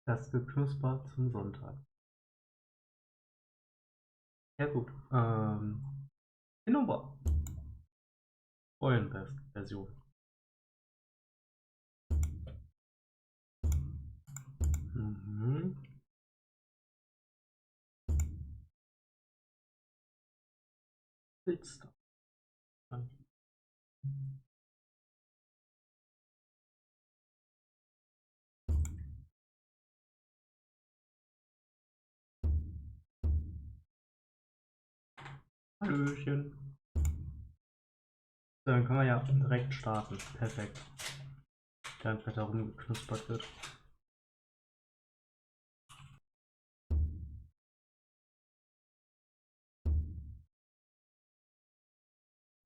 Das Geknusper zum Sonntag. Ja gut. Penumbra. Version. Mhm. Willst du? Hallöchen. So, dann können wir ja direkt starten. Perfekt. Während weiter rumgeknuspert wird.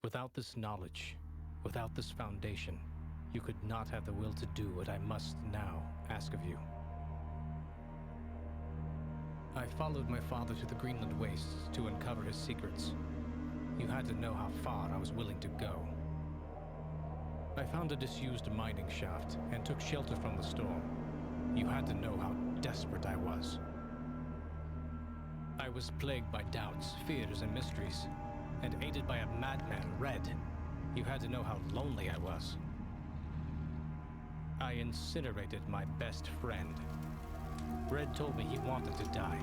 Without this knowledge, without this foundation, you could not have the will to do what I must now ask of you. I followed my father to the Greenland wastes to uncover his secrets. You had to know how far I was willing to go. I found a disused mining shaft and took shelter from the storm. You had to know how desperate I was. I was plagued by doubts, fears, and mysteries, and aided by a madman, Red. You had to know how lonely I was. I incinerated my best friend. Red told me he wanted to die.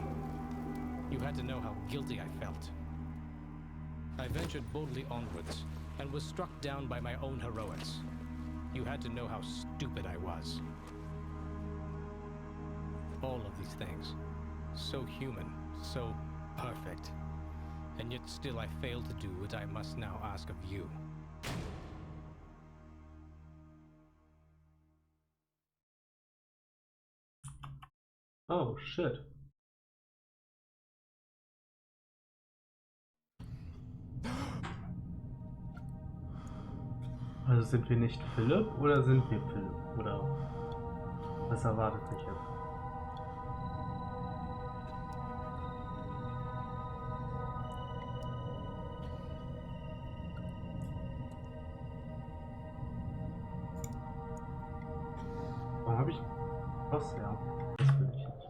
You had to know how guilty I felt. I ventured boldly onwards, and was struck down by my own heroics. You had to know how stupid I was. All of these things, so human, so perfect, and yet still I failed to do what I must now ask of you. Oh, shit. Also sind wir nicht Philipp oder sind wir Philipp? Oder was erwartet mich jetzt? Warum habe ich was? Ja, das will ich nicht.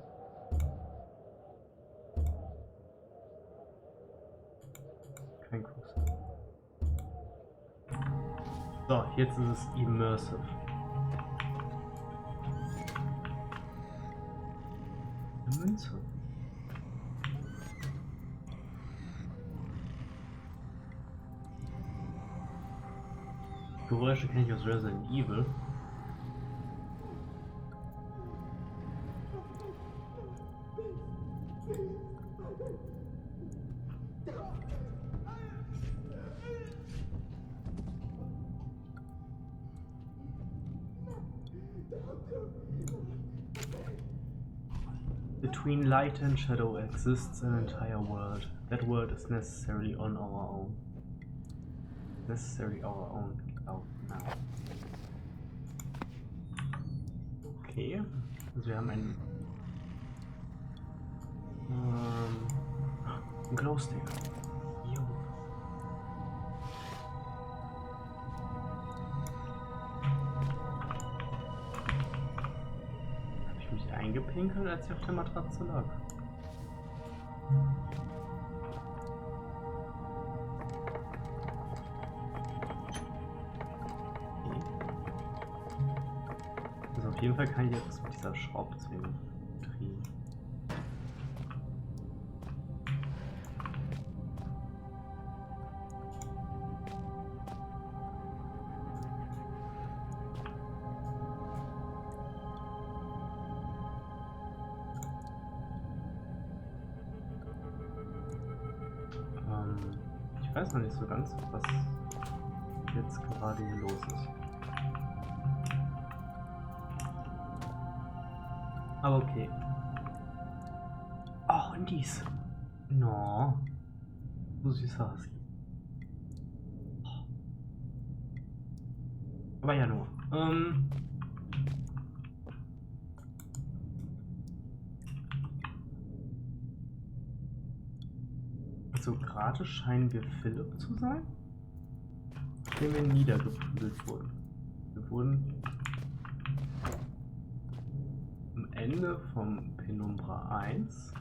Kein Kuss. So, jetzt ist es immersive. Münze. Geräusche kenne ich aus Resident Evil. Between light and shadow exists an entire world. That world is necessarily on our own. Necessarily our own. Oh, no. Okay, also wir haben einen Glowstick. Jo. Habe ich mich eingepinkelt, als ich auf der Matratze lag? Also auf jeden Fall kann ich jetzt mit dieser Schraubzwinge drehen. Ich weiß noch nicht so ganz, was jetzt gerade hier los ist. Aber okay. Oh, und dies. No. So süßer Husky. Aber ja nur. So gerade scheinen wir Philipp zu sein, dem wir niedergeprügelt wurden. Wir wurden am Ende vom Penumbra 1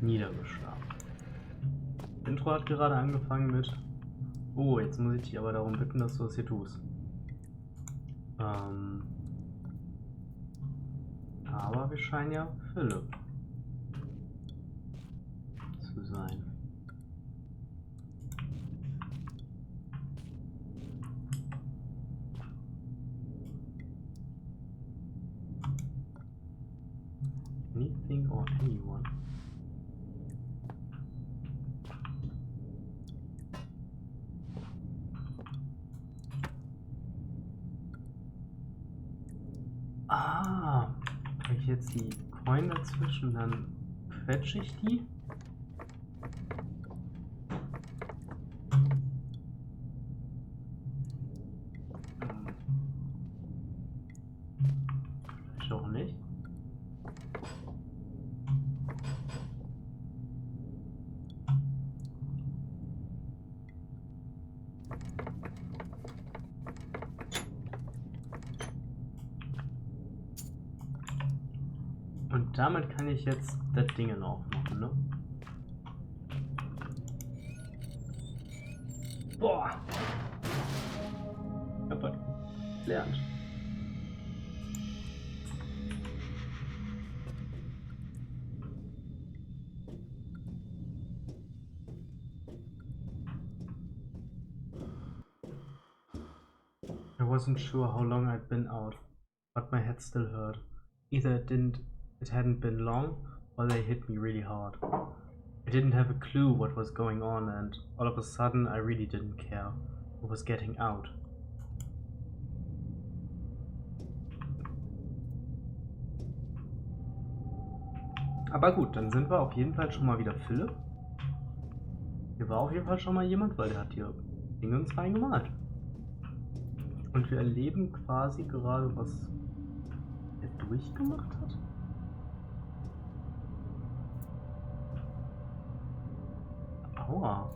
niedergeschlagen. Intro hat gerade angefangen mit: Oh, jetzt muss ich dich aber darum bitten, dass du das hier tust. Aber wir scheinen ja Philipp zu sein. Anything or anyone. Ah, habe ich jetzt die Coin dazwischen, dann quetsche ich die. Vielleicht auch nicht. Und damit kann ich jetzt das Ding aufmachen, ne? Boah! Ich hab was gelernt. I wasn't sure how long I'd been out, but my head still hurt. Either it hadn't been long, or they hit me really hard. I didn't have a clue what was going on, and all of a sudden I really didn't care. I was getting out. Aber gut, dann sind wir auf jeden Fall schon mal wieder Philipp. Hier war auf jeden Fall schon mal jemand, weil der hat hier Dinge uns reingemalt. Und wir erleben quasi gerade, was er durchgemacht hat. Aua.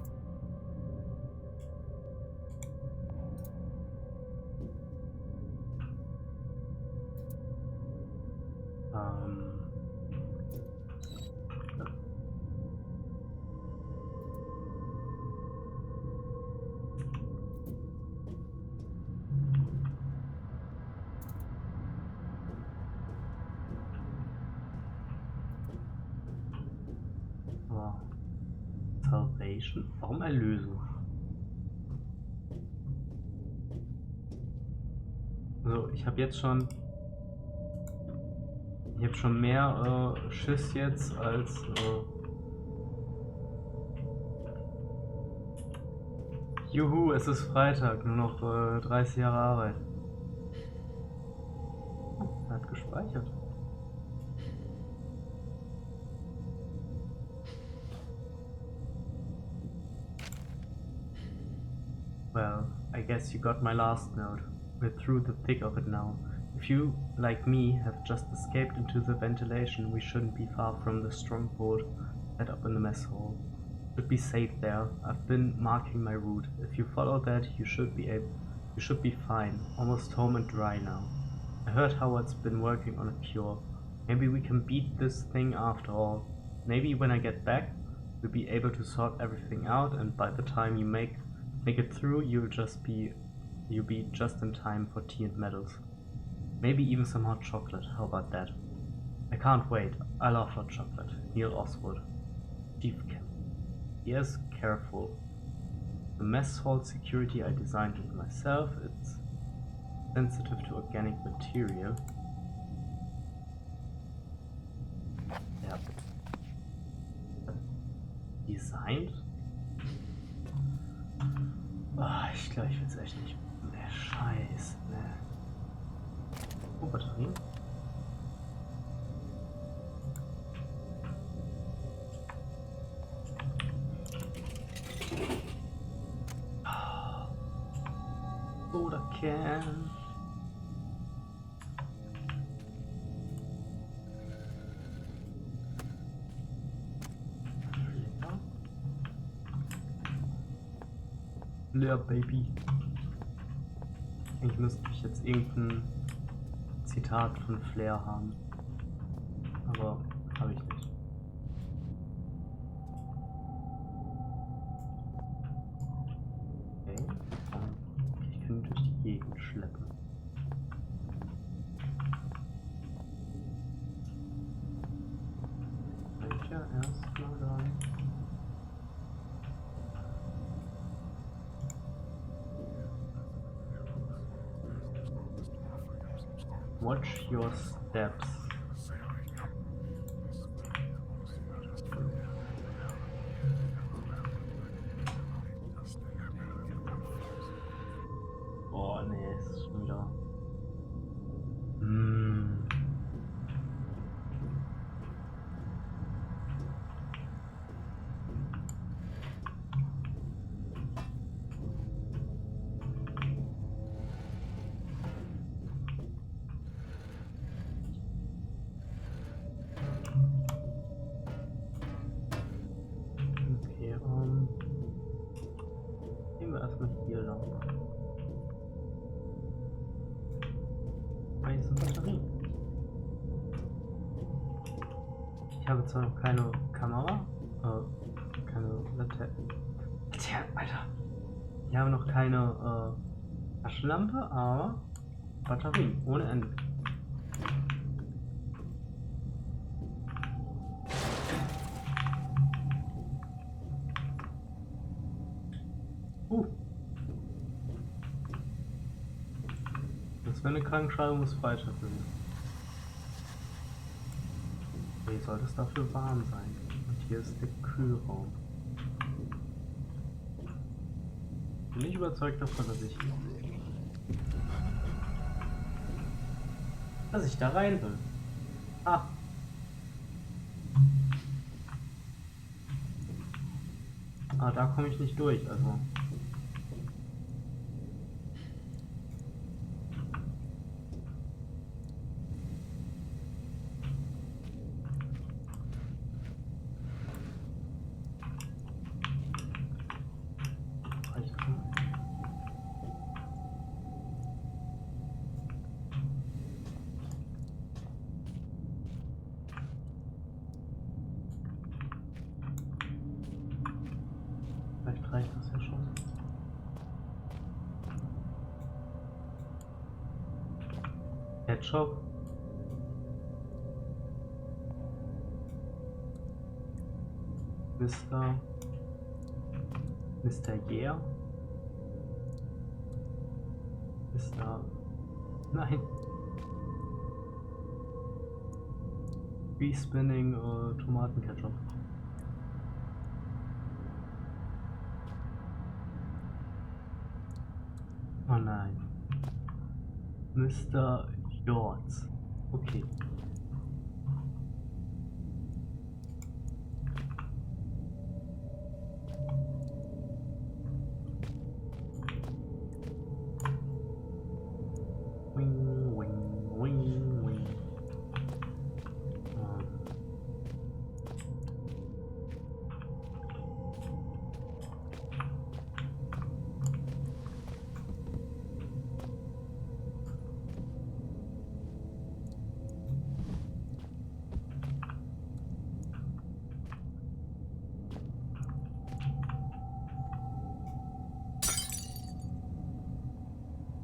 Salvation? Warum Erlösung? Also ich habe jetzt schon... Ich habe schon mehr Schiss jetzt als... Juhu, es ist Freitag, nur noch 30 Jahre Arbeit. Oh, er hat gespeichert. Well, I guess you got my last note. We're through the thick of it now. If you, like me, have just escaped into the ventilation, we shouldn't be far from the stronghold set up in the mess hall. Should be safe there. I've been marking my route. If you follow that, you should be fine. Almost home and dry now. I heard Howard's been working on a cure. Maybe we can beat this thing after all. Maybe when I get back, we'll be able to sort everything out, and by the time you make it through, you'll be just in time for tea and medals. Maybe even some hot chocolate. How about that? I can't wait. I love hot chocolate. Neil Oswald. Chief Camp. Yes, careful. The mess hall security I designed it myself. It's sensitive to organic material. Ja. Designed? Oh, ich glaube, ich will es echt nicht. Ne, Scheiße, ne. Oh, Batterien. Soda can. Ja, Baby. Eigentlich müsste ich jetzt irgendein Zitat von Flair haben. Aber habe ich nicht. Okay. Ich kann ihn durch die Gegend schleppen. Ja, erstmal dann. Watch your steps. Boah, nee, ist schon wieder. Okay, gehen wir erstmal hier lang. Weiße Batterie. Ich habe zwar noch keine Kamera, keine Laterne. Alter! Ich habe noch keine Taschenlampe, aber Batterien ohne Ende. Das wäre eine Krankenschreibung muss weiterführen. Wie soll es dafür warm sein? Und hier ist der Kühlraum. Bin ich überzeugt davon, dass ich da rein will. Ah. Ah, da komme ich nicht durch, also. Vielleicht reicht das ja schon. Ketchup. Mr. Yeah. Nein. Respinning Tomatenketchup. Oh nein. Mr. Yorts. Okay. Wing, wing, wing, wing.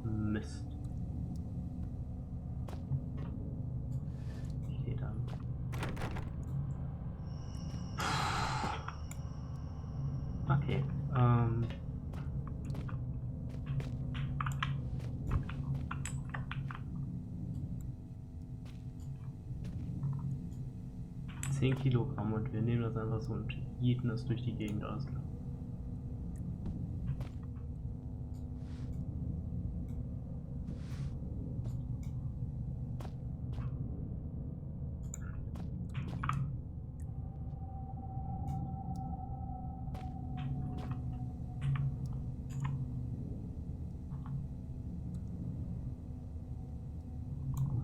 Mist. Okay, dann. Okay, 10 Kilogramm und wir nehmen das einfach so und jieten es durch die Gegend aus.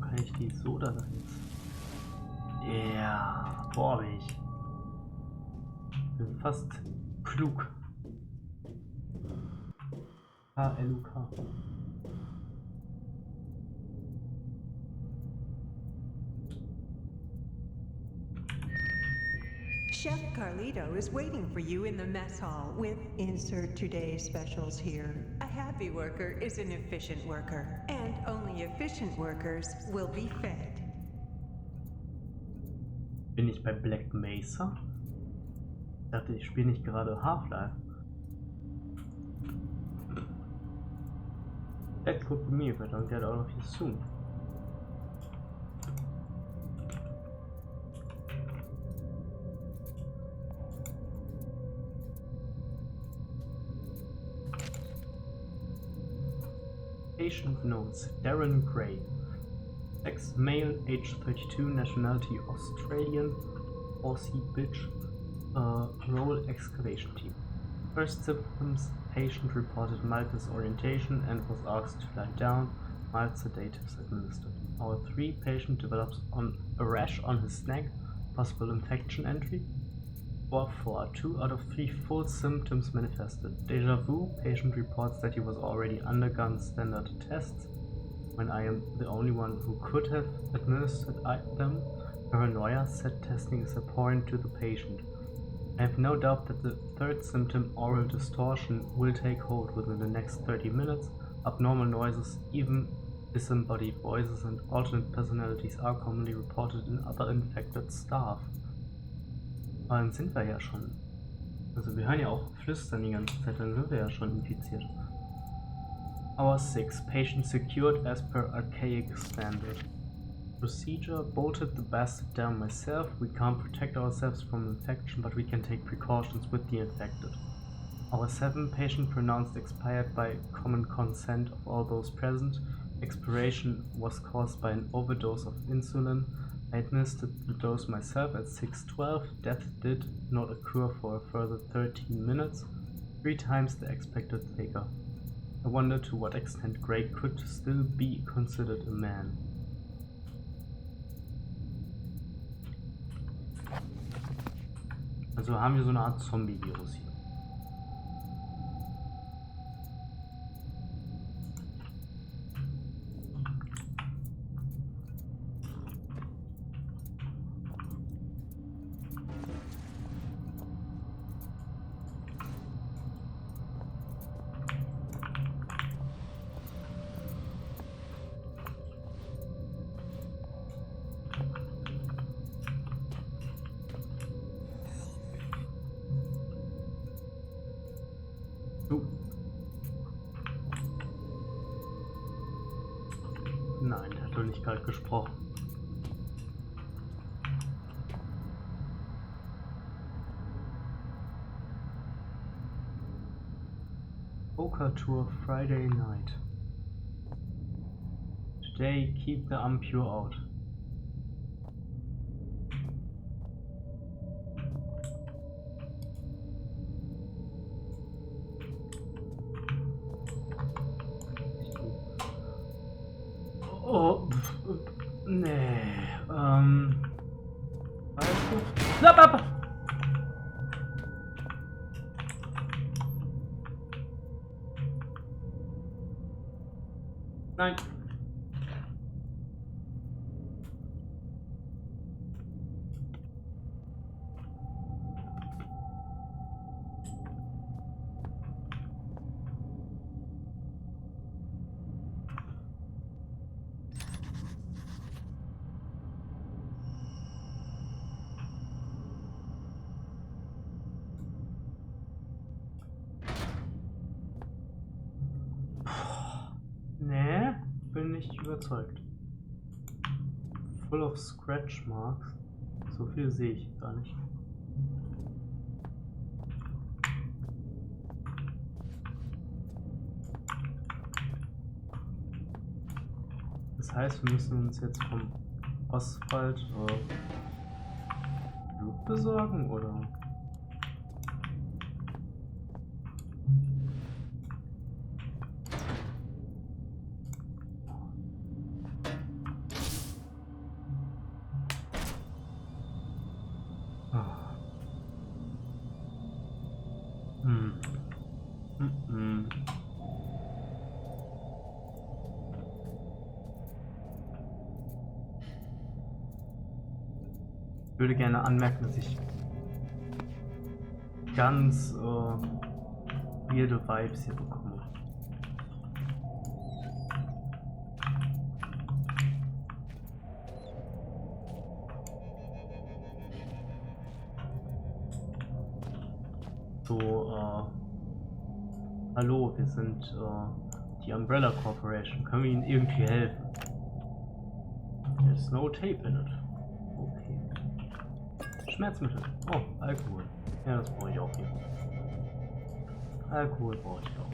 Kann ich die so da jetzt? Ja, boah, bin ich. Bin fast klug. KLUK. Chef Carlito is waiting for you in the mess hall with insert today's specials here. A happy worker is an efficient worker, and only efficient workers will be fed. Bin ich bei Black Mesa? Ich dachte, ich spiele nicht gerade Half-Life. That could be me if I don't get out of here soon. Patient notes: Darren Gray. Sex male, age 32, nationality Australian, Aussie bitch, role excavation team. First symptoms: patient reported mild disorientation and was asked to lie down, mild sedatives administered. Hour 3, patient develops a rash on his neck, possible infection entry. Hour 4, 2 out of 3 full symptoms manifested. Deja vu, patient reports that he was already undergone standard tests when I am the only one who could have administered them. Paranoia, said testing is abhorrent to the patient. I have no doubt that the third symptom, oral distortion, will take hold within the next 30 minutes. Abnormal noises, even disembodied voices and alternate personalities are commonly reported in other infected staff. Aber dann sind wir ja schon. Also wir hören ja auch flüstern die ganze Zeit, dann sind wir ja schon infiziert. Hour 6. Patient secured as per archaic standard. Procedure: bolted the bastard down myself. We can't protect ourselves from infection, but we can take precautions with the infected. Hour 7. Patient pronounced expired by common consent of all those present. Expiration was caused by an overdose of insulin. I administered the dose myself at 6:12. Death did not occur for a further 13 minutes, 3 times the expected figure. I wonder to what extent Gray could still be considered a man. Also haben wir so eine Art Zombie-Virus hier. Nein, der hat doch nicht gerade gesprochen. Poker Tour Friday night. Today keep the impure out. Oh, nee, weißt du? Nein. Nee, bin nicht überzeugt. Full of scratch marks. So viel sehe ich gar nicht. Das heißt, wir müssen uns jetzt vom Asphalt Blut besorgen, oder? Ich würde gerne anmerken, dass ich ganz weirde Vibes hier bekomme. So, hallo, wir sind die Umbrella Corporation. Können wir Ihnen irgendwie helfen? There's no tape in it. Okay. Schmerzmittel. Oh, Alkohol. Ja, das brauche ich auch hier. Alkohol brauche ich auch.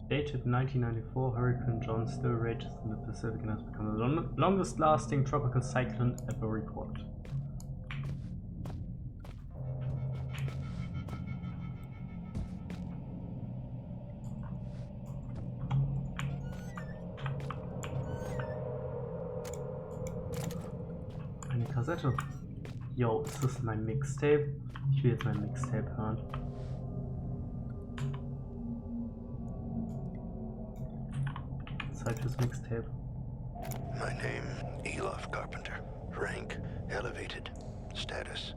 Dated 1994, Hurricane John still rages in the Pacific and has become the longest lasting tropical cyclone ever recorded. Eine Kassette. Yo, ist das mein Mixtape? Ich will jetzt mein Mixtape hören. Zeit fürs Mixtape. My name, Elof Carpenter. Rank, elevated. Status,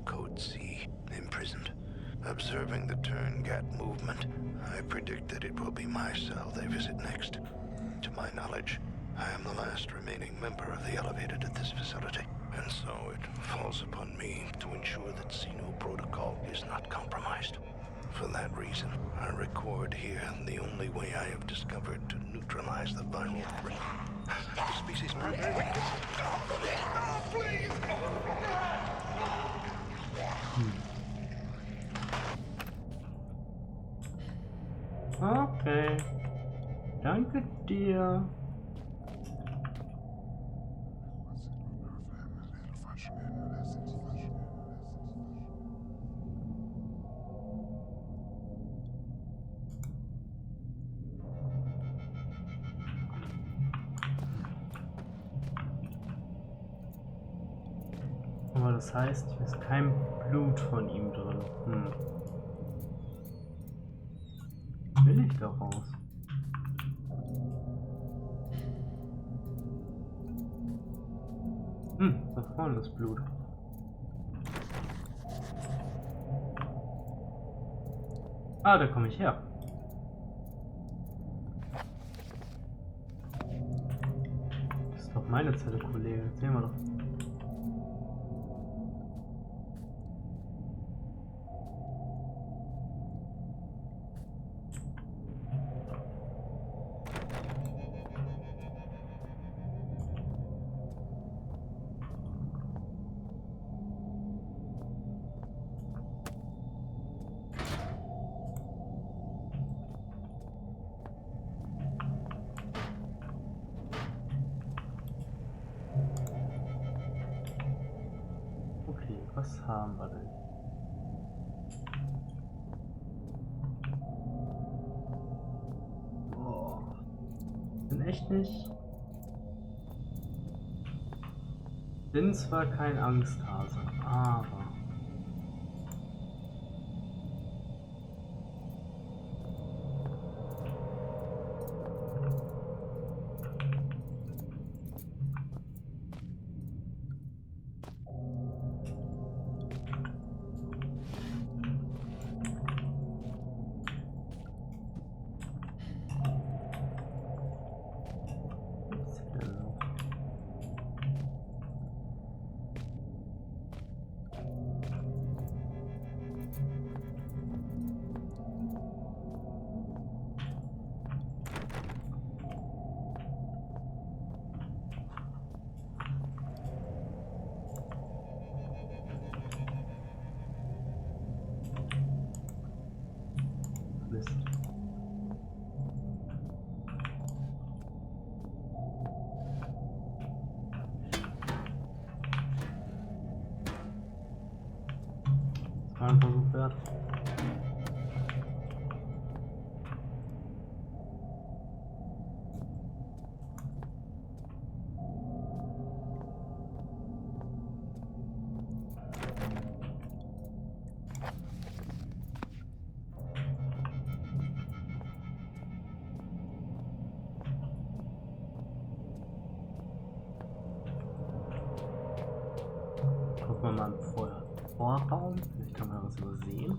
Code C, imprisoned. Observing the Turn-Gat movement, I predict that it will be my cell they visit next. To my knowledge, I am the last remaining member of the Elevated at this facility, and so it falls upon me to ensure that Xeno protocol is not compromised. For that reason, I record here the only way I have discovered to neutralize the viral threat. The species please! Okay. Danke dir. Aber das heißt, hier ist kein Blut von ihm drin. Will ich da raus? Da vorne ist Blut. Ah, da komme ich her. Das ist doch meine Zelle, Kollege. Jetzt sehen wir doch. Was haben wir denn? Oh. Bin echt nicht. Bin zwar kein Angsthase, aber. Mist. Das war ein Versuch wert. gucken wir mal im Vorraum. Vielleicht haben wir was übersehen.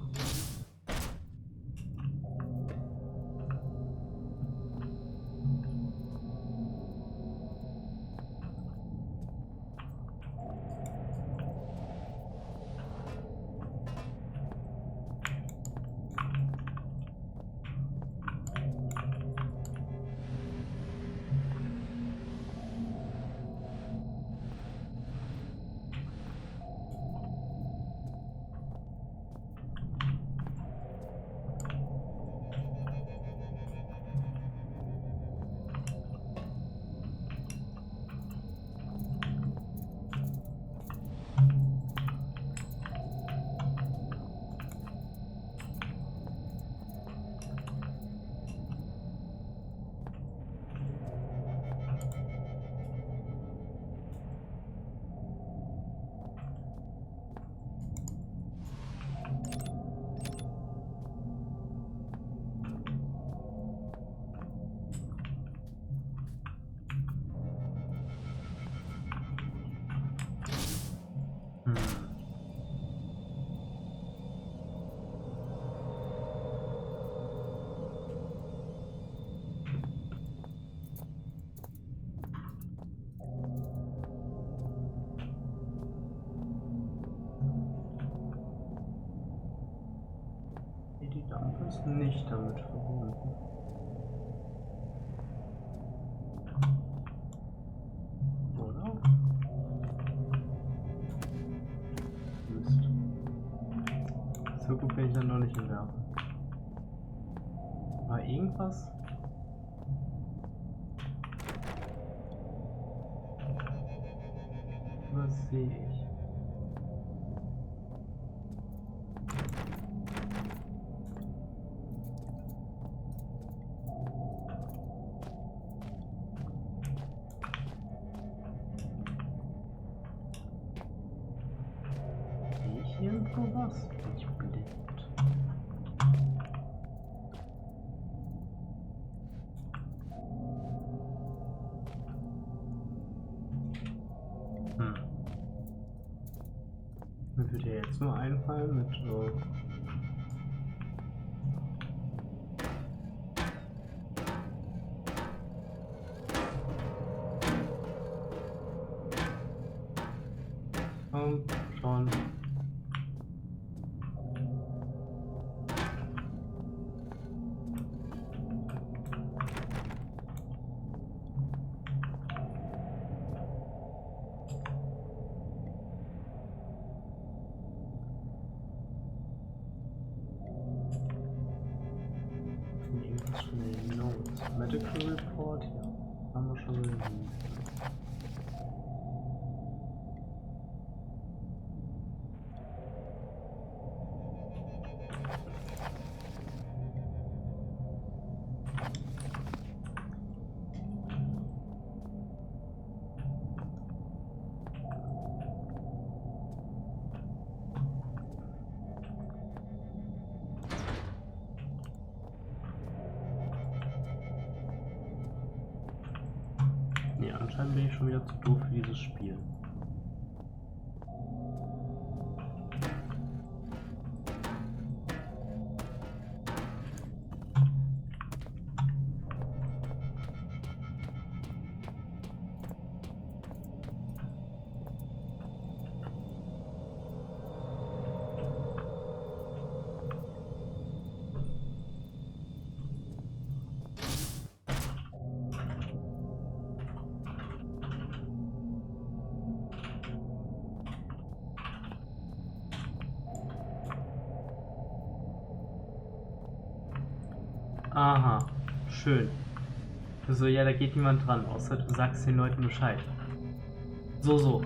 Die Lampe ist nicht damit verbunden. Oder? Mist. So gut bin ich dann noch nicht im Werfen. War irgendwas? Was sehe ich? Irgendwo was? Bin ich blind? Mir würde ja jetzt nur einfallen mit schon. Irgendwas von den Notes. Medical Report, ja. Haben wir schon gelesen. Nee, anscheinend bin ich schon wieder zu doof für dieses Spiel. Aha, schön. So, ja, da geht niemand dran, außer du sagst den Leuten Bescheid. So.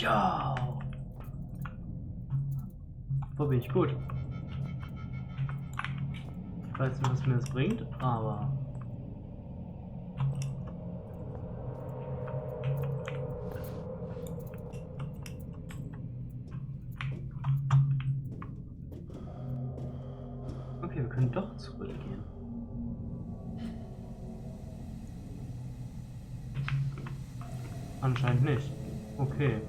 Ja! Wo bin ich gut? Ich weiß nicht, was mir das bringt, aber... Okay, wir können doch zurückgehen. Anscheinend nicht. Okay.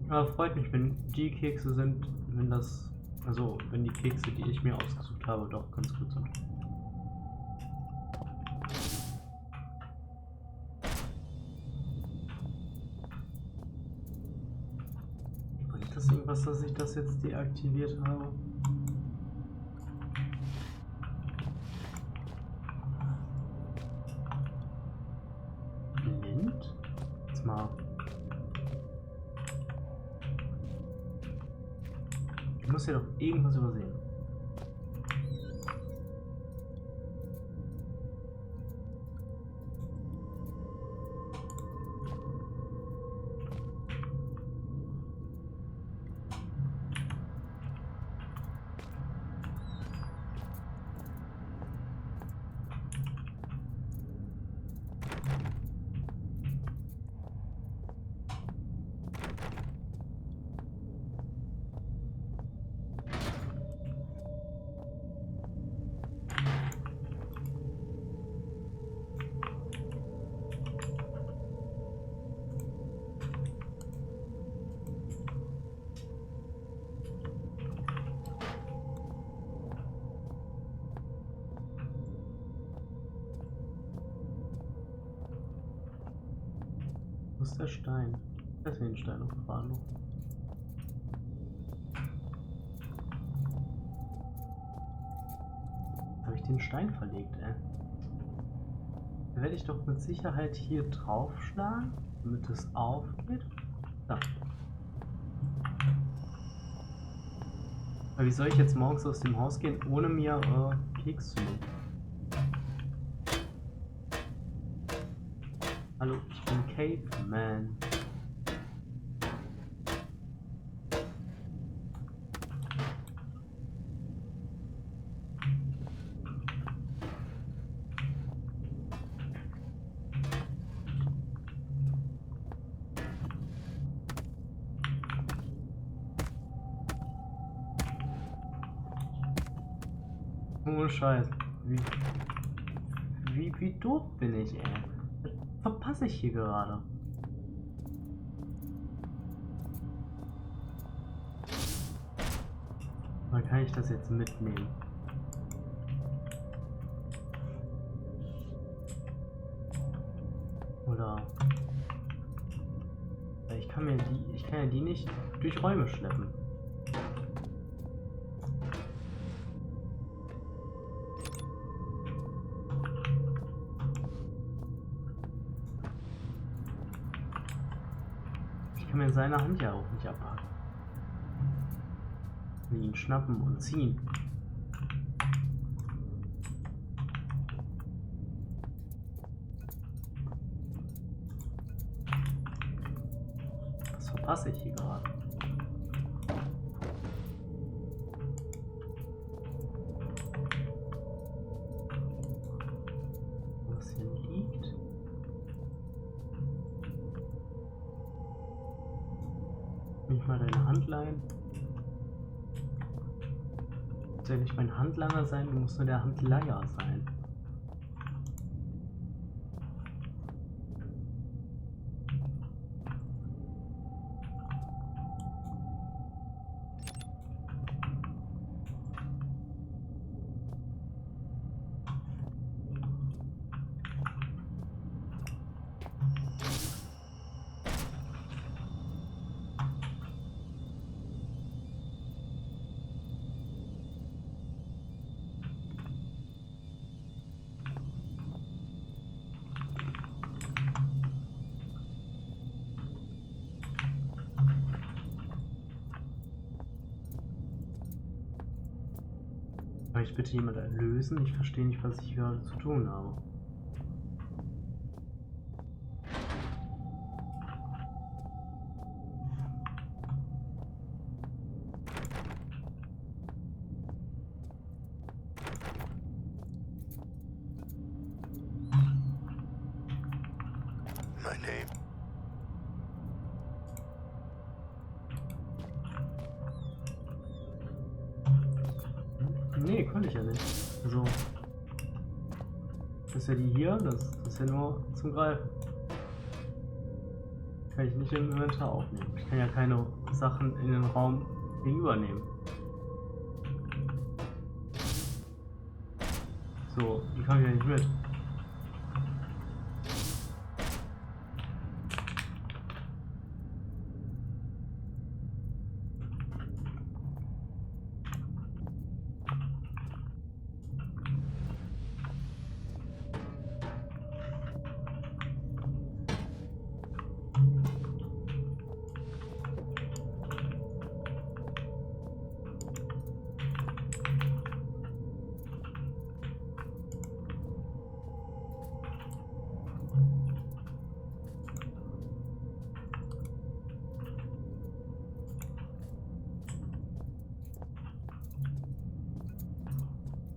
Aber freut mich, wenn die Kekse sind, wenn das... Also, wenn die Kekse, die ich mir ausgesucht habe, doch ganz gut sind. Bringt das irgendwas, dass ich das jetzt deaktiviert habe? Blind? Jetzt mal. Ich muss ja doch irgendwas übersehen. Wo ist der Stein? Deswegen Stein auf dem Bahnhof. Habe ich den Stein verlegt, ey? Da werde ich doch mit Sicherheit hier draufschlagen, damit es aufgeht. Da. Aber wie soll ich jetzt morgens aus dem Haus gehen, ohne mir Keks zu nehmen? Hallo, ich bin Caveman. Oh Scheiße. Wie doof bin ich, ey? Was verpasse ich hier gerade? Oder kann ich das jetzt mitnehmen? Oder... Ja, ich kann ja die nicht durch Räume schleppen. Ich kann mir seine Hand ja auch nicht abpacken. Ihn schnappen und ziehen. Was verpasse ich hier gerade? Was hier liegt? Nicht mal deine Hand leihen. Du musst ja nicht mein Handlanger sein, du musst nur der Handleier sein. Kann ich bitte jemand erlösen? Ich verstehe nicht, was ich gerade zu tun habe. My name. Nee, konnte ich ja nicht. Also. Das ist ja die hier, das ist ja nur zum Greifen. Kann ich nicht im Inventar aufnehmen. Ich kann ja keine Sachen in den Raum gegenüber nehmen. So, die kann ich ja nicht mit.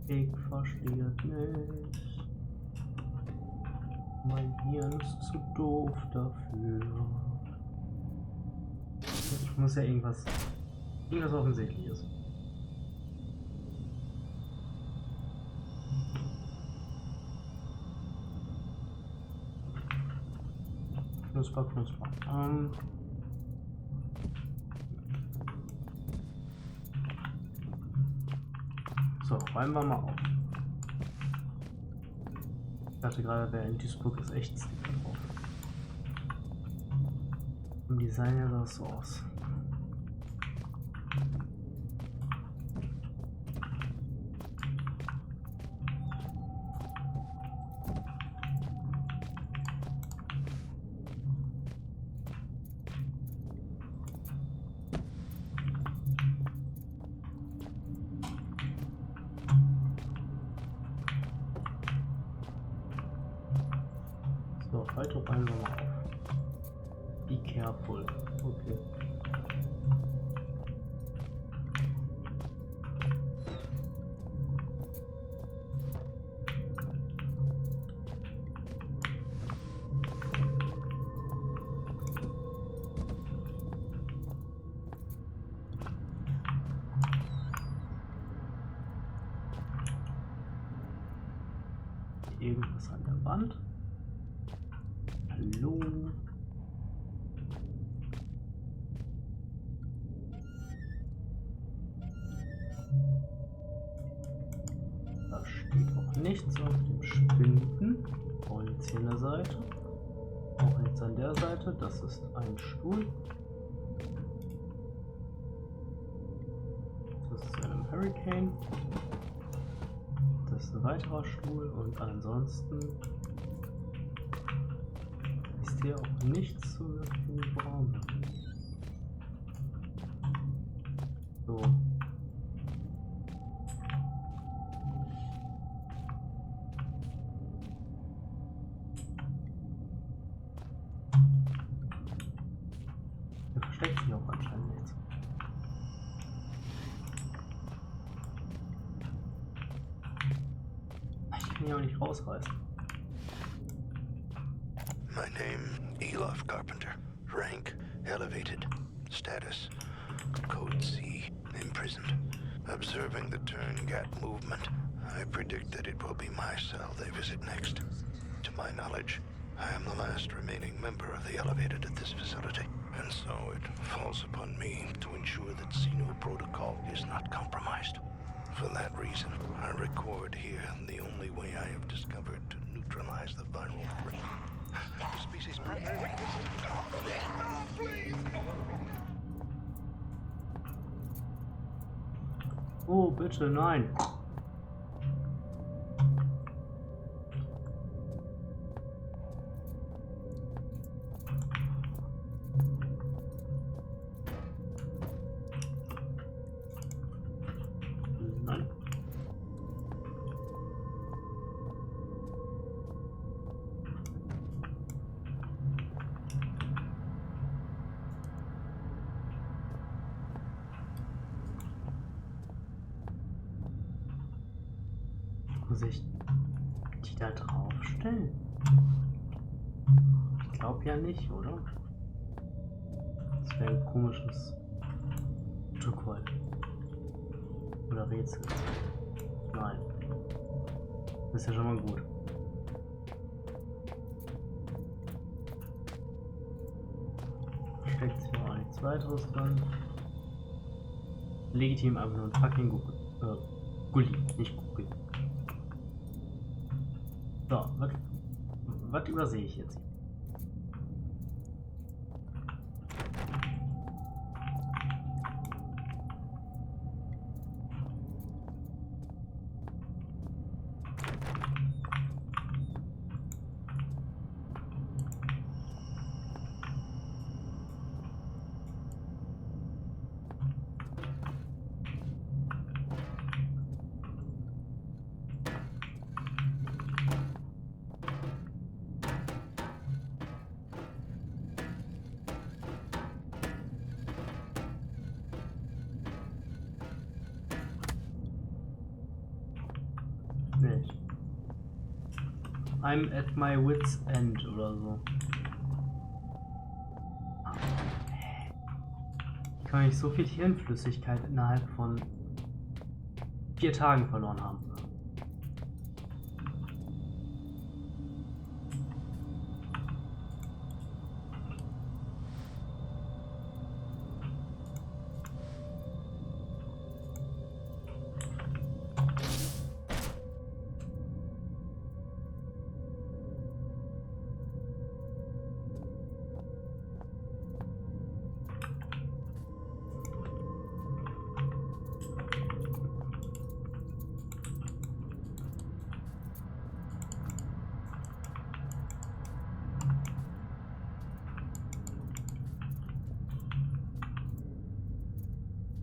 Ich verstehe nicht. Mein Hirn ist zu doof dafür. Ich muss ja irgendwas Offensichtliches. Knusper, knusper. So, räumen wir mal auf. Ich dachte gerade, der in Duisburg ist echt Sticker drauf. Im Design ja sah es so aus. So, heute räumen wir mal auf. Be careful. Okay. Irgendwas an der Wand. Hallo. Da steht auch nichts auf dem Spinden. Und jetzt hier an der Seite. Auch nichts an der Seite. Das ist ein Stuhl. Das ist ein Hurricane. Das ist ein weiterer Stuhl und ansonsten ist hier auch nichts zu brauchen. So. Hier versteckt sich auch anscheinend nichts. Ich kann hier auch nicht rausreißen. My name, Elof Carpenter. Rank, elevated. Status, Code C, imprisoned. Observing the turn-gat movement, I predict that it will be my cell they visit next. To my knowledge, I am the last remaining member of the elevated at this facility, and so it falls upon me to ensure that Xeno protocol is not compromised. For that reason, I record here the only way I have discovered to neutralize the viral threat. The species primary. Oh, bitte, nein. Nein. Muss ich die da drauf stellen? Glaub ja nicht, oder? Das wäre ein komisches Stück heute. Oder Rätsel. Nein. Das ist ja schon mal gut. Steckt sich auch nichts weiteres dran. Legitim einfach nur ein fucking Gulli, nicht Google. So, was übersehe ich jetzt? Nicht. I'm at my wit's end oder so. Ich kann nicht so viel Hirnflüssigkeit innerhalb von 4 Tagen verloren haben.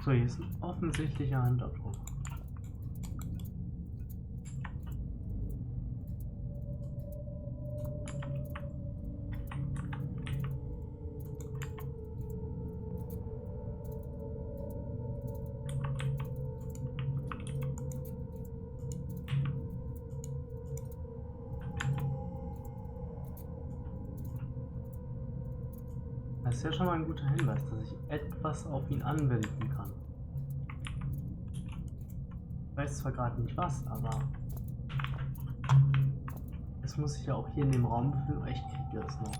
So, hier ist ein offensichtlicher Handabdruck. Das ist ja schon mal ein guter Hinweis, dass ich etwas auf ihn anwenden kann. Ich weiß zwar gerade nicht was, aber es muss sich ja auch hier in dem Raum befinden, weil ich kriege es noch.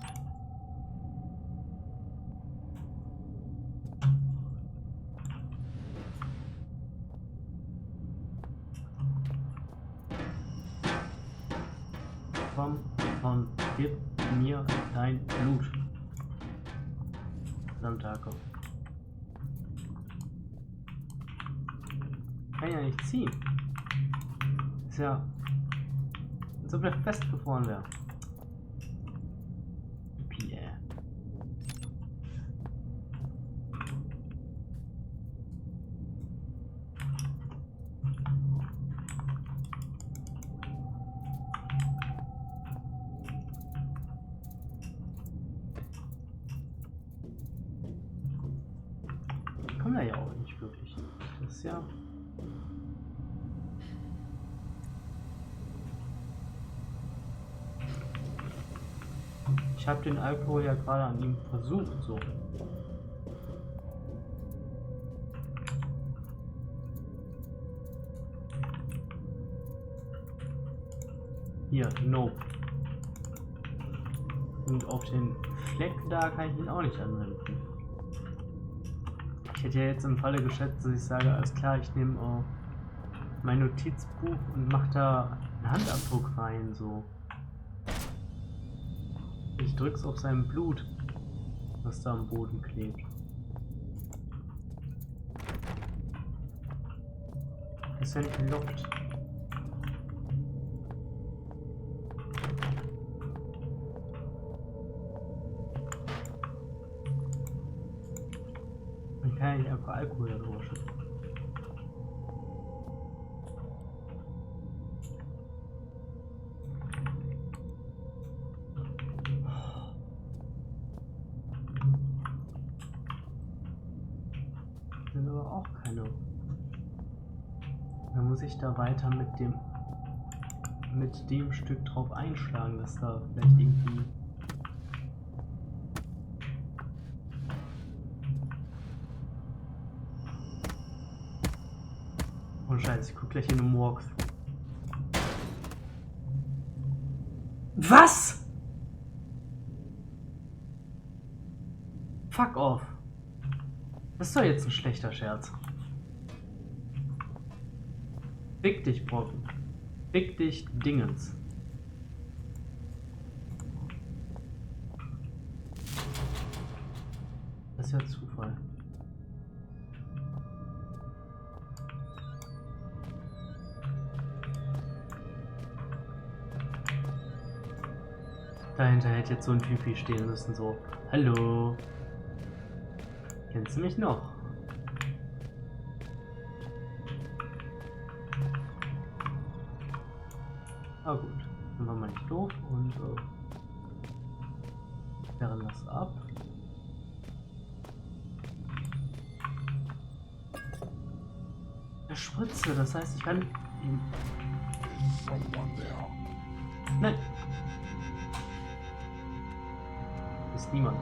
Komm, gib mir dein Blut. Verdammte. Kann ja nicht ziehen. Ist ja, als ob er festgefroren wäre. Pierre. Ich komme da ja auch nicht wirklich. Das ist ja. Ich habe den Alkohol ja gerade an ihm versucht, so. Hier, nope. Und auf den Fleck da kann ich ihn auch nicht anwenden. Ich hätte ja jetzt im Falle geschätzt, dass ich sage, alles klar, ich nehme mein Notizbuch und mache da einen Handabdruck rein, so. Ich drück's auf sein Blut, was da am Boden klebt. Ist ja nicht Luft. Man kann ja nicht einfach Alkohol da drüber schütten. Aber auch keine. Dann muss ich da weiter mit dem Stück drauf einschlagen, dass da vielleicht irgendwie Oh Scheiße, ich guck gleich in den Walkthrough. Was? Fuck off. Das ist doch jetzt ein schlechter Scherz. Fick dich, Brocken. Fick dich, Dingens. Das ist ja Zufall. Dahinter hätte jetzt so ein Typi stehen müssen, so. Hallo. Kennst du mich noch? Ah gut, dann war man nicht doof und sperren das ab. Eine Spritze, das heißt, ich kann ihn... Nein! Ist niemand.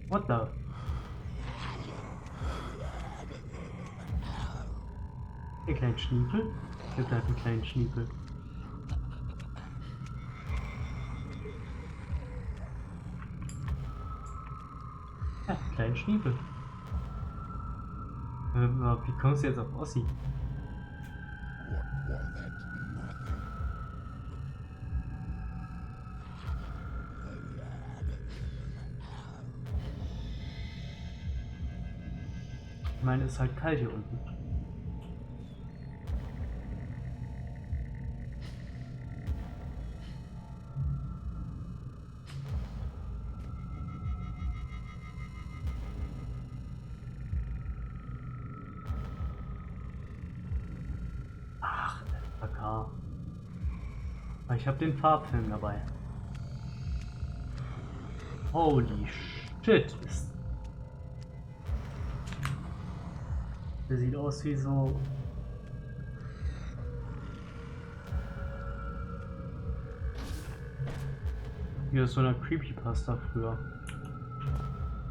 What the? Den kleinen Schniepel? Der bleibt einen kleinen Schniepel. Ja, kleinen Schniepel. Wie kommst du jetzt auf Ossi? Ich meine, es ist halt kalt hier unten. Ach, FK. Aber ich habe den Farbfilm dabei. Holy shit, ist der sieht aus wie so... Wie aus so einer Creepypasta früher.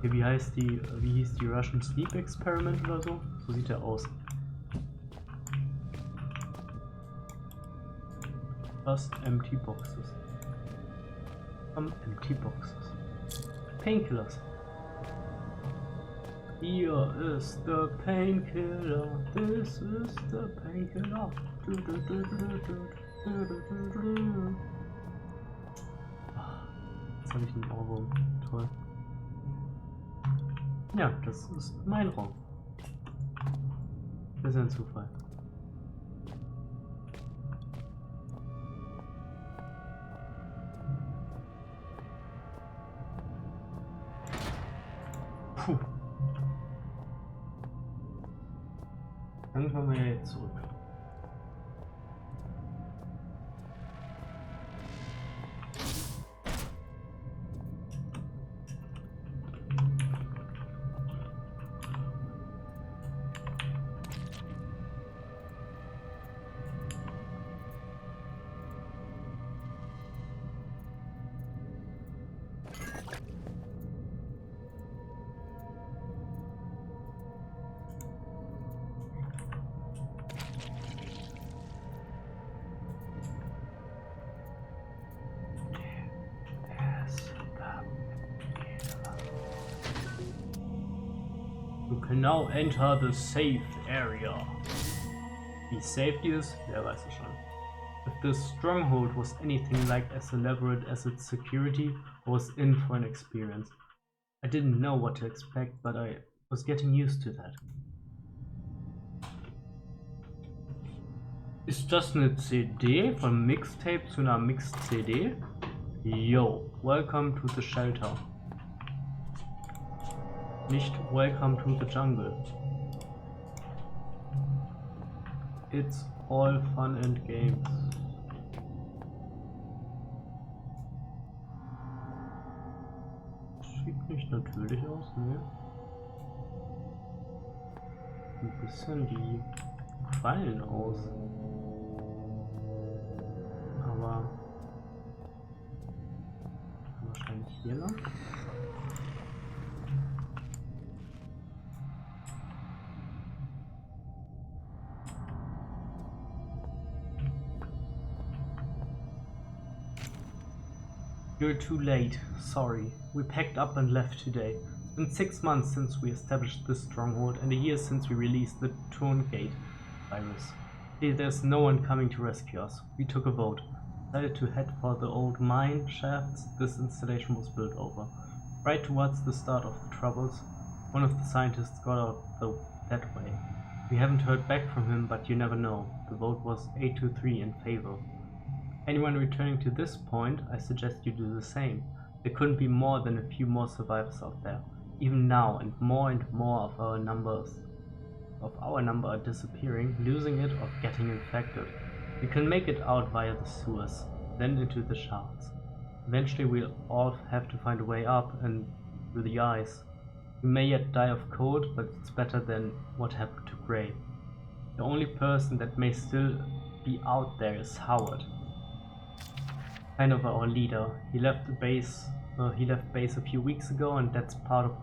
Hier, wie hieß die Russian Sleep Experiment oder so? So sieht er aus. Just empty boxes. Empty boxes. Painkillers. Hier ist der Painkiller, this is the Painkiller. Jetzt habe ich einen Ohrwurm. Toll. Ja, das ist mein Raum. Das ist ein Zufall. Puh. Dann kommen wir jetzt zurück. You can now enter the safe area. Wie safe die ist, wer weiß es schon. If the stronghold was anything like as elaborate as its security, I was in for an experience. I didn't know what to expect, but I was getting used to that. Ist das eine CD von Mixtape zu einer Mix-CD? Yo, welcome to the shelter. Nicht welcome to the jungle. It's all fun and games. Sieht nicht natürlich aus, ne? Ein bisschen die Fallen aus. Aber wahrscheinlich hier lang. You're too late. Sorry. We packed up and left today. It's been 6 months since we established this stronghold and a year since we released the Turngate virus. See, there's no one coming to rescue us. We took a vote. Decided to head for the old mine shafts this installation was built over. Right towards the start of the troubles, one of the scientists got out that way. We haven't heard back from him, but you never know. The vote was 8-3 in favor. Anyone returning to this point, I suggest you do the same. There couldn't be more than a few more survivors out there. Even now, and more of our number are disappearing, losing it, or getting infected. We can make it out via the sewers, then into the shafts. Eventually we'll all have to find a way up and through the ice. We may yet die of cold, but it's better than what happened to Gray. The only person that may still be out there is Howard. Kind of our leader. He left base a few weeks ago, and that's part of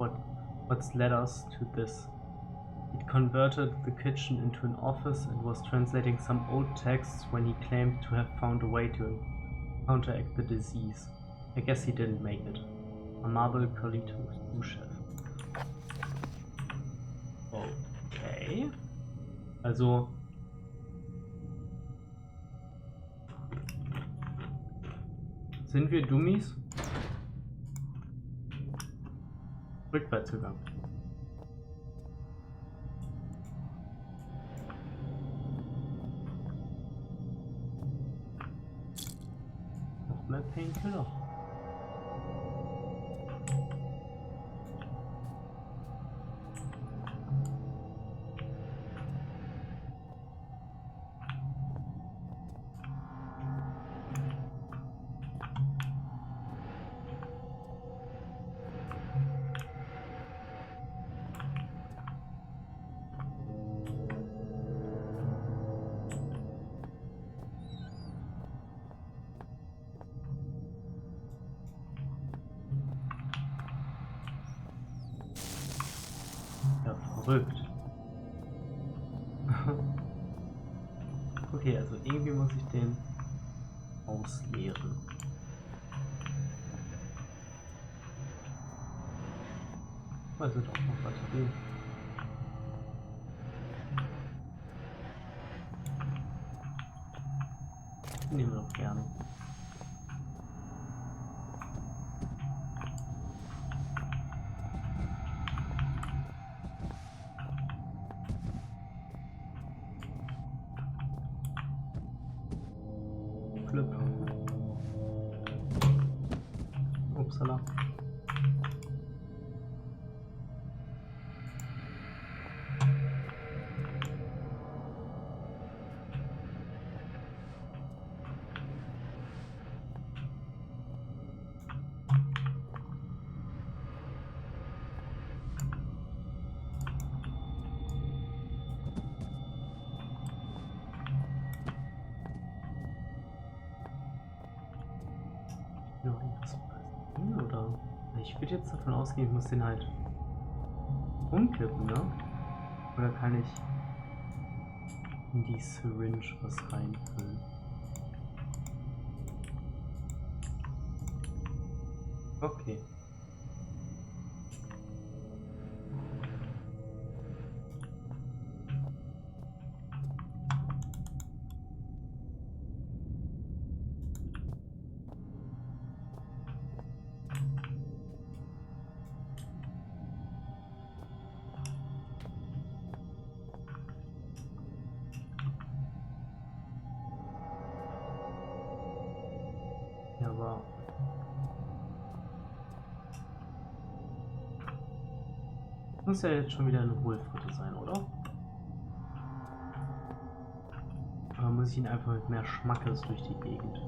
what's led us to this. He'd converted the kitchen into an office and was translating some old texts when he claimed to have found a way to counteract the disease. I guess he didn't make it. Amable Carlito, Sous-Chef. Okay. Also sind wir Dummies? Rückwärtsgegangen. Noch mehr Painkiller. Ja, verrückt. Okay, also irgendwie muss ich den ausleeren. Da sind auch noch Batterien. Die nehmen wir doch gerne. Upsala. Noch irgendwas passieren, oder? Ich würde jetzt davon ausgehen, ich muss den halt umkippen, ne? Oder kann ich in die Syringe was reinfüllen? Okay. Ja, aber muss ja jetzt schon wieder eine Hohlfritte sein, oder? muss ich ihn einfach mit mehr Schmackes durch die Gegend.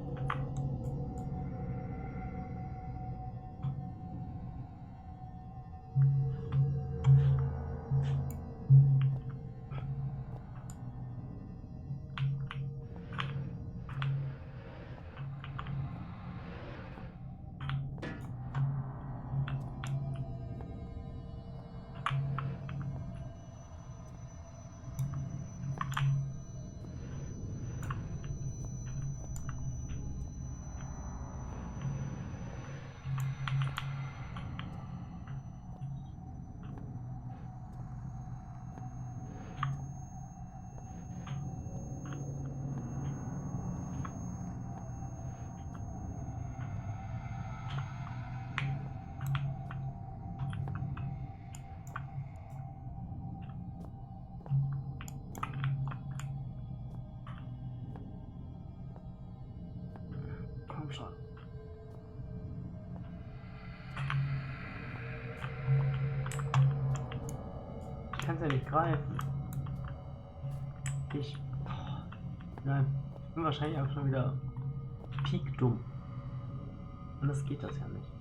Komm schon. Ich kann es ja nicht greifen. Nein, ich bin wahrscheinlich auch schon wieder piekdumm. Anders geht das ja nicht.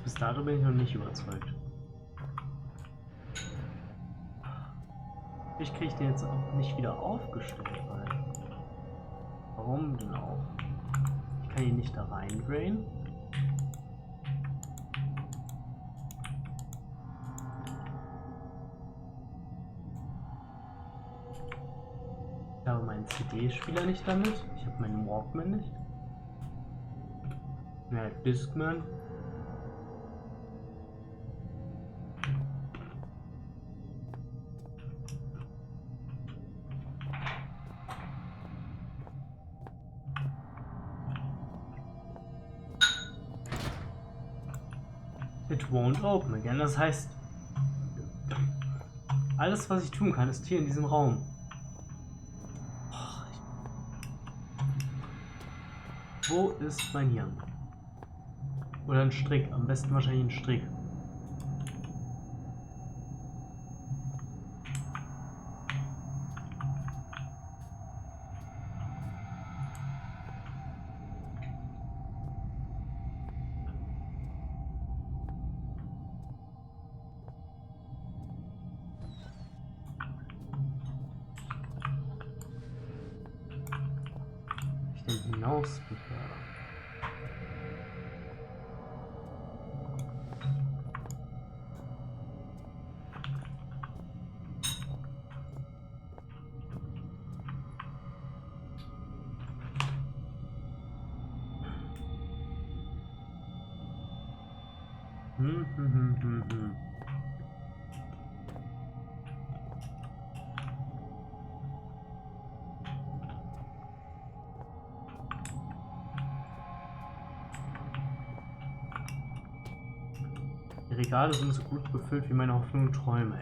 Bis dato bin ich noch nicht überzeugt. Ich kriege den jetzt auch nicht wieder aufgestellt, weil. Warum denn auch? Ich kann ihn nicht da rein drainen. Ich habe meinen CD-Spieler nicht damit. Ich habe meinen Walkman nicht. Ja, Discman. It won't open again. Das heißt, alles, was ich tun kann, ist hier in diesem Raum. Wo ist mein Hirn? Oder ein Strick. Am besten wahrscheinlich ein Strick. Hinaus befördern. Die Regale sind so gut befüllt wie meine Hoffnungen und Träume.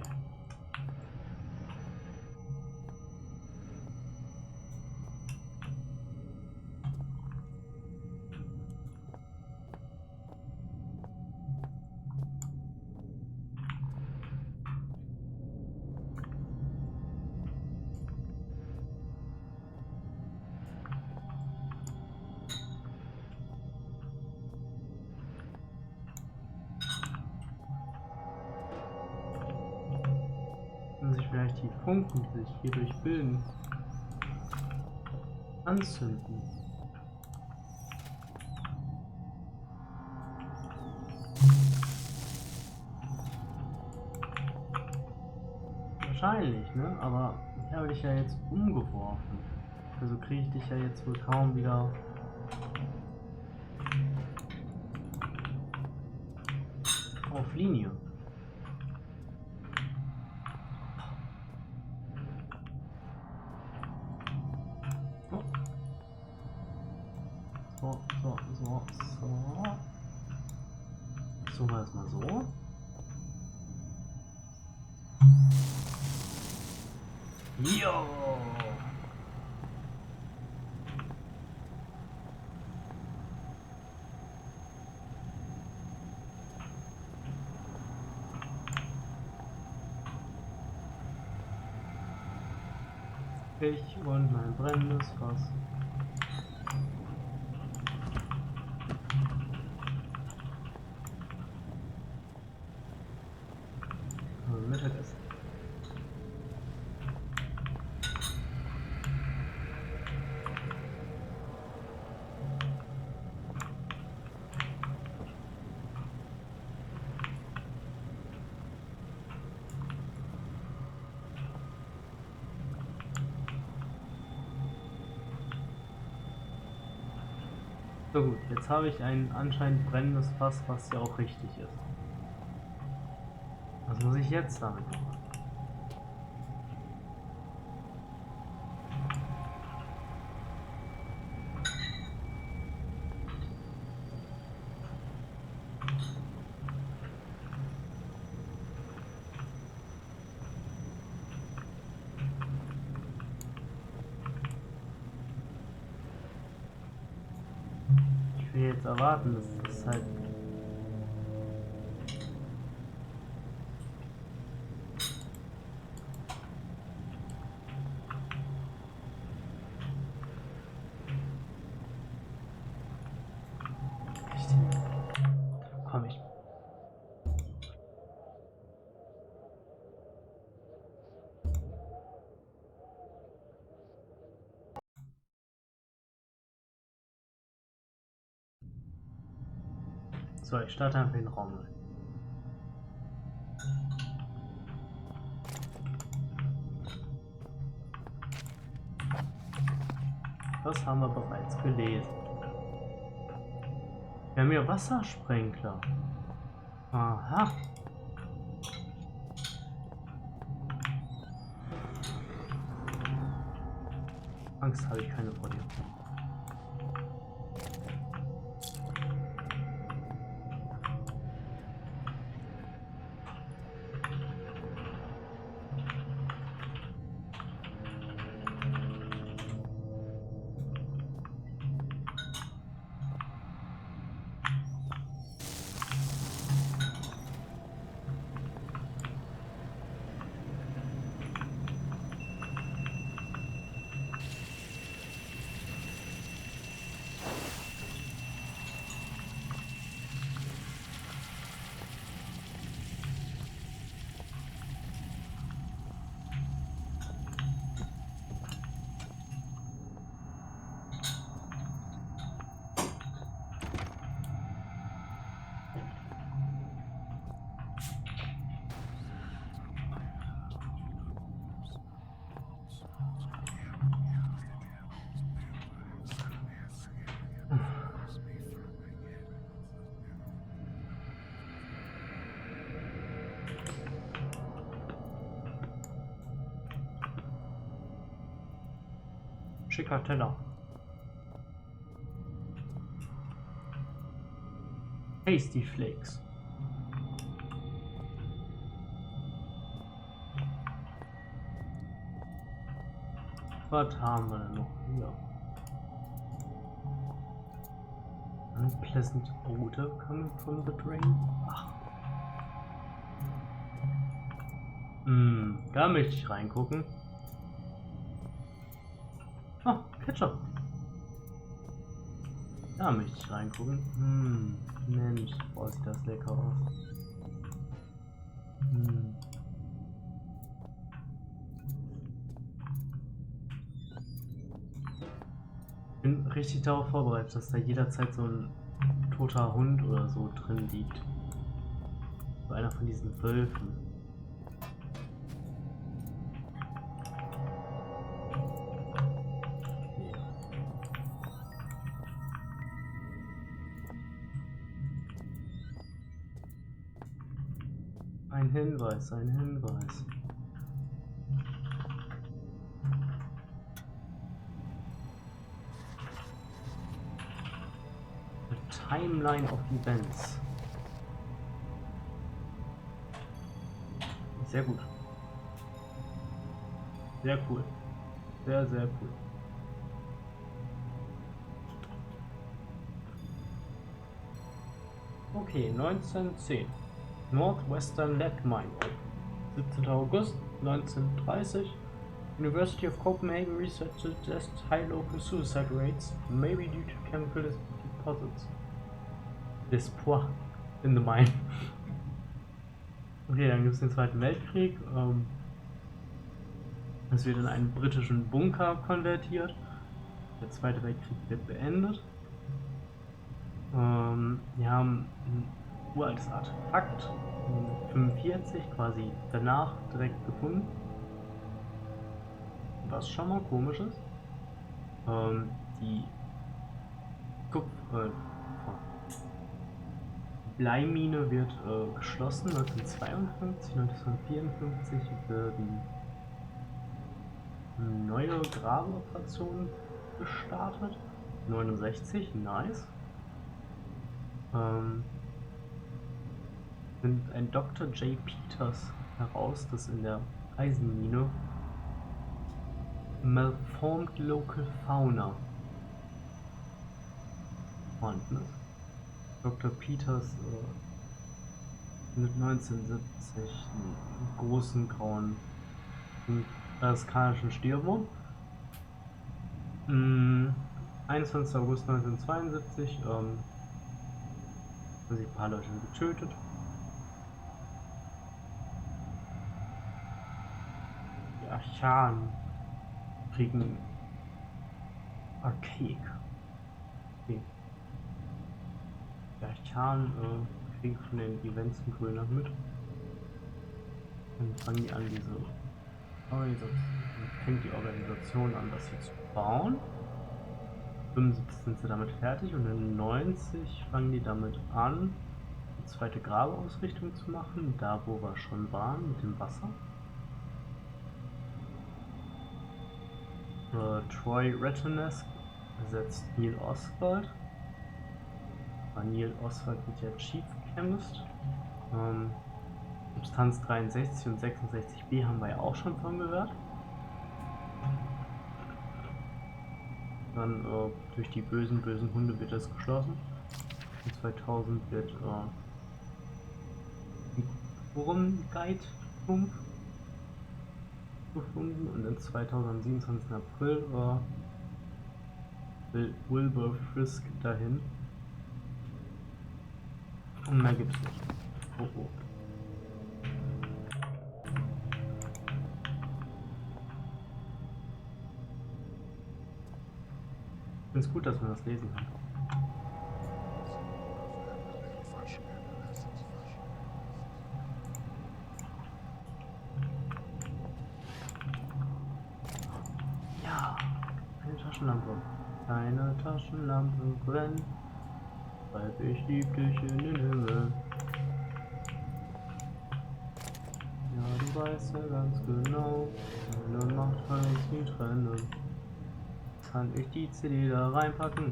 Sich vielleicht die Funken, die sich hierdurch bilden, anzünden. Wahrscheinlich, ne? Aber hier habe ich ja jetzt umgeworfen. Also kriege ich dich ja jetzt wohl kaum wieder auf Linie. So. So war es mal so. Jo! Ich und mein brennendes Fass. Mittagessen. So gut, jetzt habe ich ein anscheinend brennendes Fass, was ja auch richtig ist. Was muss ich jetzt damit machen? Ich will jetzt erwarten, dass das halt... Komm ich. So, ich starte einfach den Raum rein. Das haben wir bereits gelesen. Wir haben hier Wassersprenkler. Aha. Angst habe ich keine vor dir. Schicker Teller. Tasty Flakes. Was haben wir denn noch hier? Unpleasant odor coming from the drain. Ach. Da möchte ich reingucken. Oh, Ketchup. Da möchte ich reingucken. Mensch, boah, sieht das lecker aus. Ich bin richtig darauf vorbereitet, dass da jederzeit so ein toter Hund oder so drin liegt. So einer von diesen Wölfen. Ein Hinweis, ein Hinweis. The Timeline of Events. Sehr gut. Sehr cool. Sehr, sehr cool. Okay, 1910. Northwestern Lead Mine. 17. August 1930. University of Copenhagen research suggests high local suicide rates, maybe due to chemical deposits. D'espoir in the mine. Okay, dann gibt es den Zweiten Weltkrieg. Es wird in einen britischen Bunker konvertiert. Der Zweite Weltkrieg wird beendet. Wir haben ein uraltes Artefakt, 45, quasi danach direkt gefunden. Was schon mal komisch ist. Die Bleimine wird geschlossen 1952, 1954 werden neue Grabeoperationen gestartet. 69, nice. Findet ein Dr. J. Peters heraus, dass in der Eisenmine malformed local fauna vorhanden ist. Dr. Peters findet 1970 einen großen grauen askanischen Stierwurm. 21. August 1972 haben sich ein paar Leute getötet. Die Archanen kriegen Archaik. Okay. Die Archanen kriegen von den Events in Grönland mit. Dann fangen die an, fängt die Organisation an, das hier zu bauen. 75 sind sie damit fertig und in 90 fangen die damit an, die zweite Grabeausrichtung zu machen, da wo wir schon waren mit dem Wasser. Troy Retonesk ersetzt Neil Oswald. Neil Oswald wird ja Chief Chemist. Substanz 63 und 66b haben wir ja auch schon von gehört. Dann durch die bösen Hunde wird es geschlossen. In 2000 wird die Forum-Guide-Pump gefunden und in 2027. April will Wilbur Frisk dahin. Und mehr gibt's nicht. Oh, oh. Ich finde es gut, dass man das lesen kann. Ja, eine Taschenlampe. Eine Taschenlampe brennt, treibe ich lieb dich in den Himmel. Ja, du weißt ja ganz genau, eine Macht kann uns nie trennen. Kann ich die CD da reinpacken?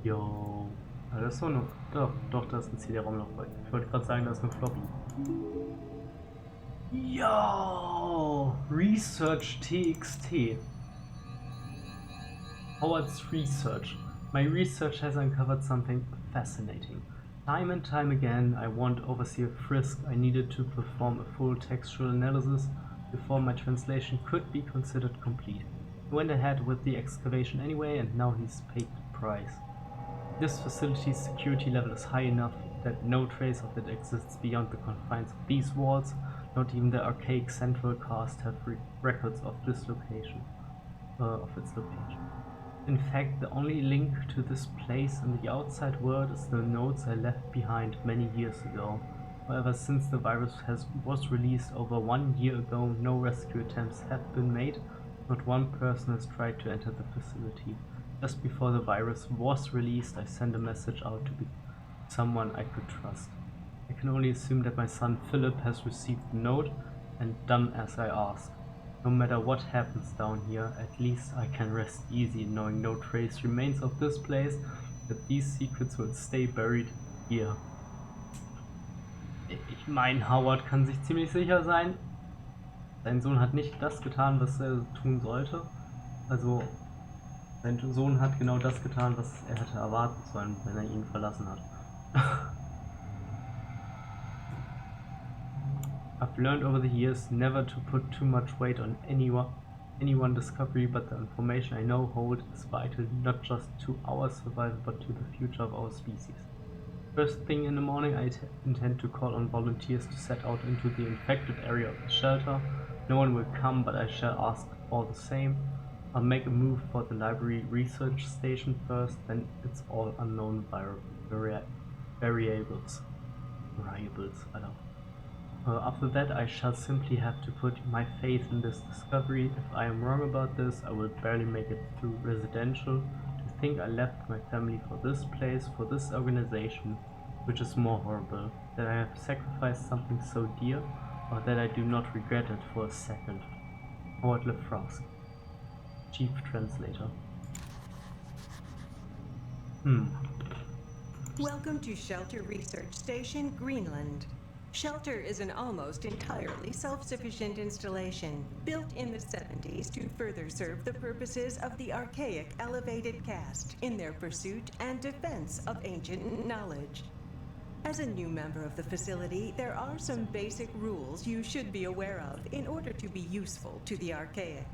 Jo. Ja, das ist so noch. Doch, da ist ein CD-Raum noch bei. Ich wollte gerade sagen, da ist eine Floppy. Yo! Research TXT. Howard's research. My research has uncovered something fascinating. Time and time again, I warned Overseer Frisk I needed to perform a full textual analysis before my translation could be considered complete. He went ahead with the excavation anyway, and now he's paid the price. This facility's security level is high enough that no trace of it exists beyond the confines of these walls. Not even the archaic central cast have records of this location, its location. In fact, the only link to this place in the outside world is the notes I left behind many years ago. However, since the virus was released over 1 year ago, no rescue attempts have been made. Not one person has tried to enter the facility. Just before the virus was released, I sent a message out to someone I could trust. I can only assume that my son Philip has received the note and done as I asked. No matter what happens down here, at least I can rest easy knowing no trace remains of this place, that these secrets will stay buried here. Ich meine, Howard kann sich ziemlich sicher sein, sein Sohn hat nicht das getan, was er tun sollte. Also, sein Sohn hat genau das getan, was er hätte erwarten sollen, wenn er ihn verlassen hat. I've learned over the years never to put too much weight on any one discovery, but the information I now hold is vital not just to our survival but to the future of our species. First thing in the morning, I intend to call on volunteers to set out into the infected area of the shelter. No one will come, but I shall ask all the same. I'll make a move for the library research station first, then it's all unknown variables. After that, I shall simply have to put my faith in this discovery. If I am wrong about this, I will barely make it through residential. To think I left my family for this place, for this organization, which is more horrible, that I have sacrificed something so dear, or that I do not regret it for a second. Howard LeFrost, Chief Translator. Welcome to Shelter Research Station, Greenland. Shelter is an almost entirely self-sufficient installation, built in the 70s to further serve the purposes of the archaic elevated caste in their pursuit and defense of ancient knowledge. As a new member of the facility, there are some basic rules you should be aware of in order to be useful to the archaic.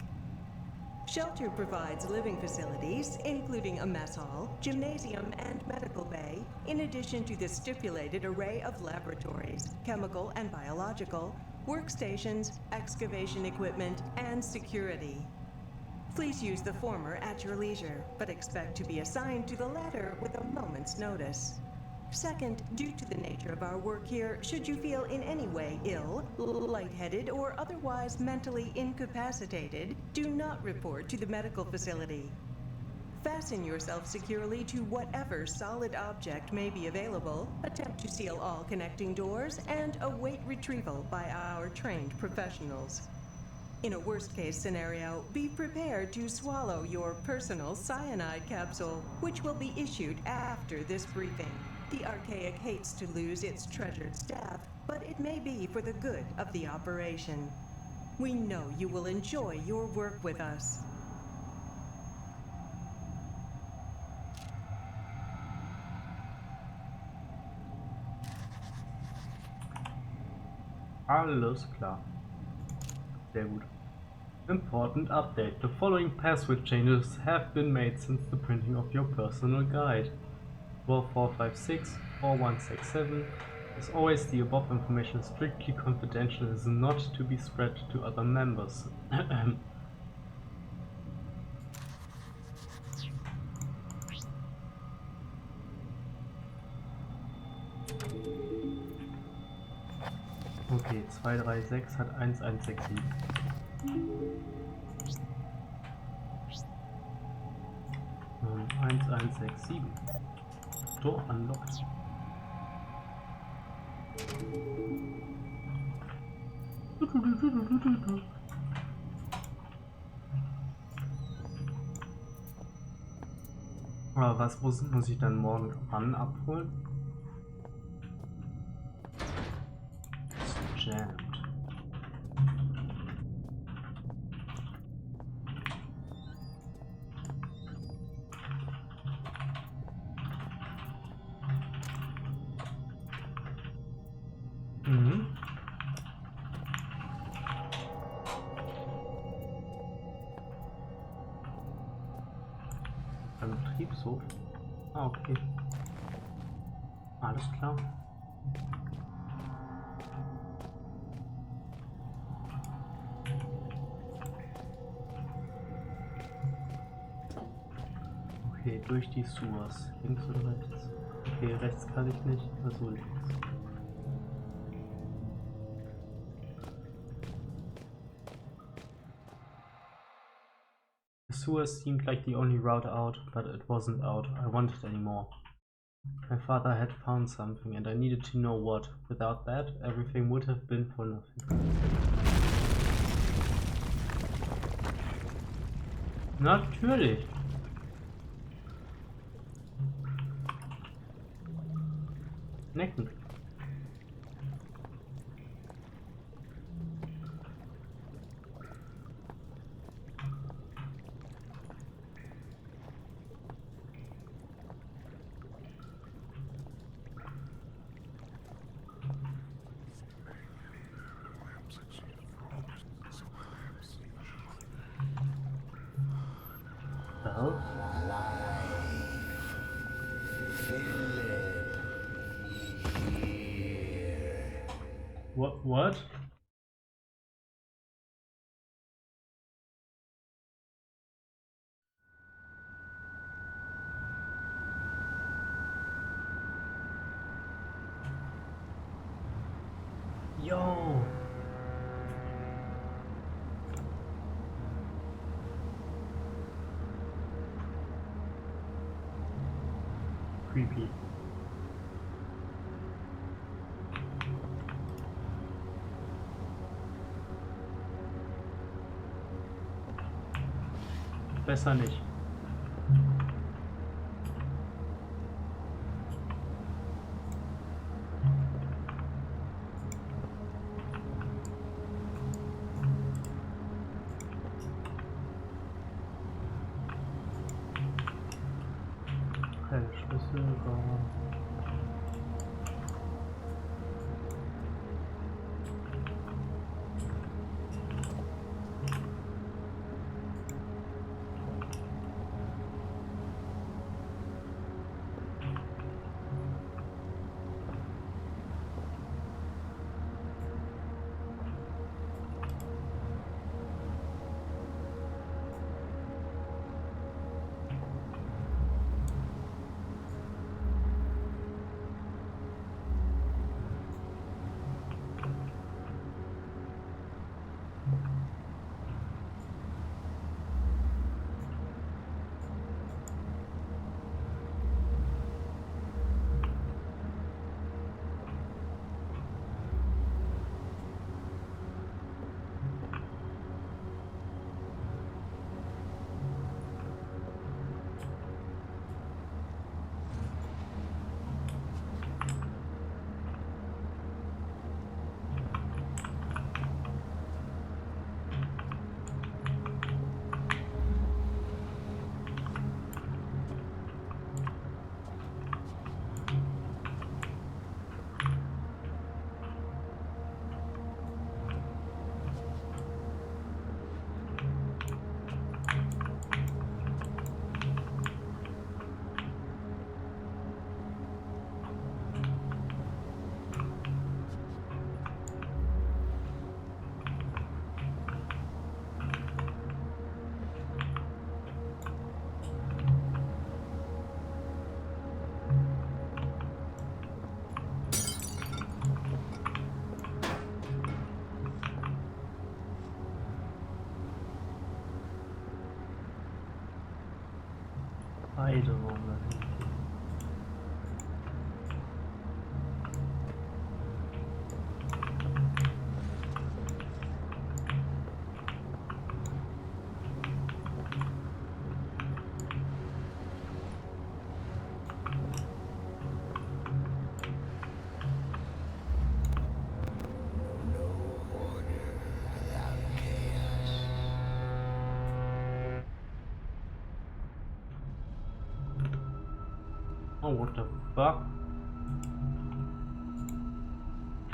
Shelter provides living facilities, including a mess hall, gymnasium, and medical bay, in addition to the stipulated array of laboratories, chemical and biological, workstations, excavation equipment, and security. Please use the former at your leisure, but expect to be assigned to the latter with a moment's notice. Second, due to the nature of our work here, should you feel in any way ill, lightheaded, or otherwise mentally incapacitated, do not report to the medical facility. Fasten yourself securely to whatever solid object may be available, attempt to seal all connecting doors, and await retrieval by our trained professionals. In a worst-case scenario, be prepared to swallow your personal cyanide capsule, which will be issued after this briefing. The Archaic hates to lose its treasured staff, but it may be for the good of the operation. We know you will enjoy your work with us. Alles klar. Sehr gut. Important update. The following password changes have been made since the printing of your personal guide. 4456, 4167. As always, the above information is strictly confidential and is not to be spread to other members. Okay, 236 hat 1167. Und 1167. Door unlocked. Aber was muss ich dann morgen wann abholen? Jammed. Beim Betriebshof? Ah, okay. Alles klar. Okay, durch die Sewers. Links und rechts. Okay, rechts kann ich nicht, also links. The sewers seemed like the only route out, but it wasn't out. I wanted any more. My father had found something and I needed to know what. Without that, everything would have been for nothing. Natürlich. Necken. Well, what? Yo! Creepy. Besser nicht. Schlüssel, Beide wollen wir hin. Oh, what the fuck?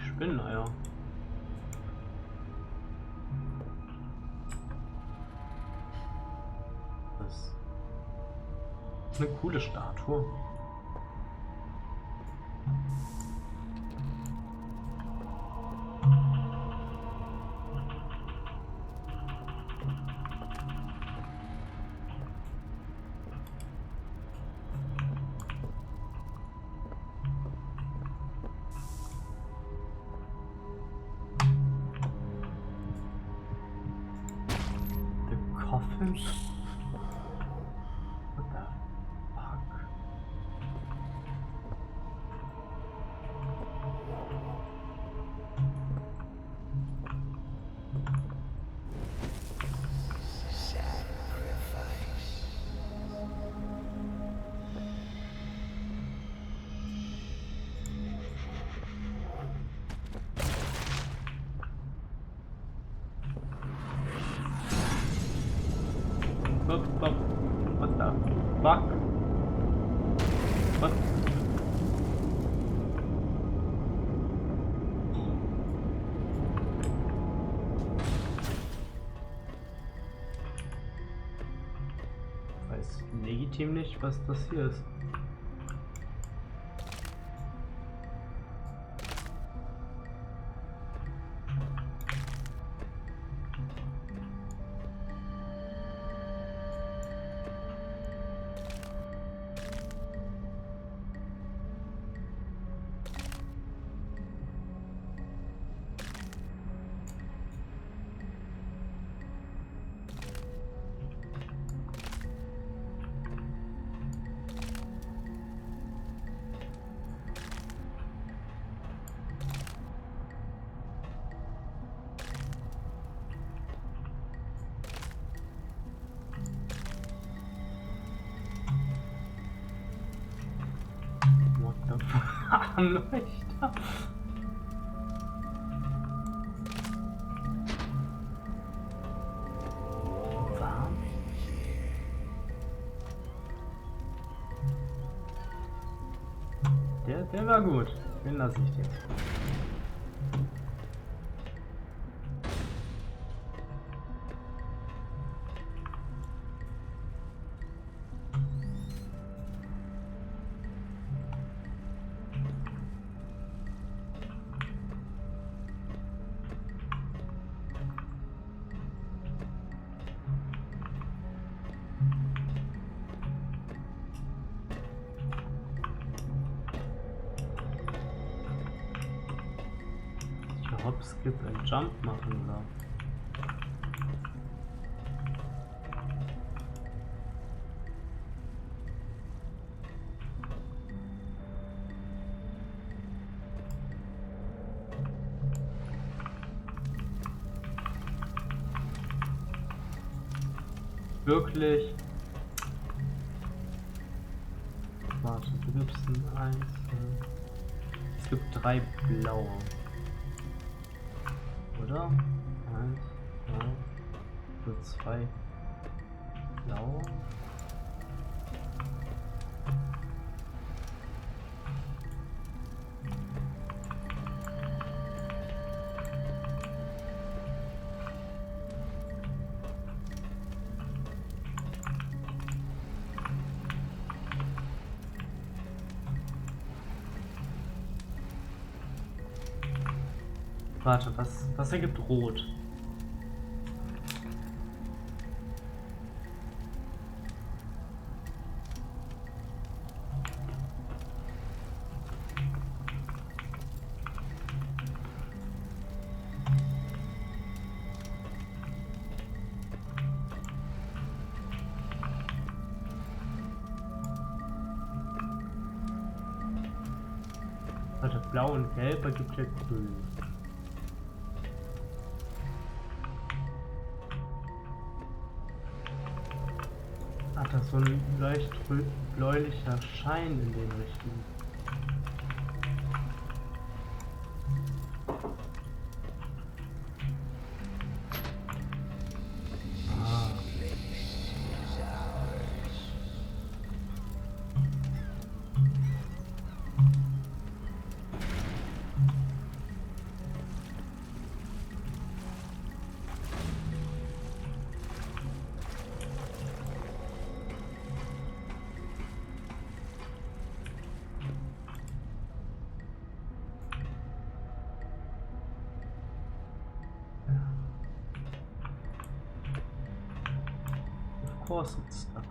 Spinneneier. Das ist eine coole Statue. Coffin? What the fuck? What? Ich weiß legitim nicht, was das hier ist. Armleuchter. Warm. Der war gut. Den lasse ich dir. Hop, Skip and Jump machen oder? Wirklich? Warte, du gibst ein 1. Es gibt 3 blaue. Oder? 1, 2, nur 2 blau. Warte, was ergibt Rot? Warte, Blau und Gelb ergibt ja Grün. Ach, das ist so ein leicht bläulicher Schein in den Richtungen. Of course it's stuck.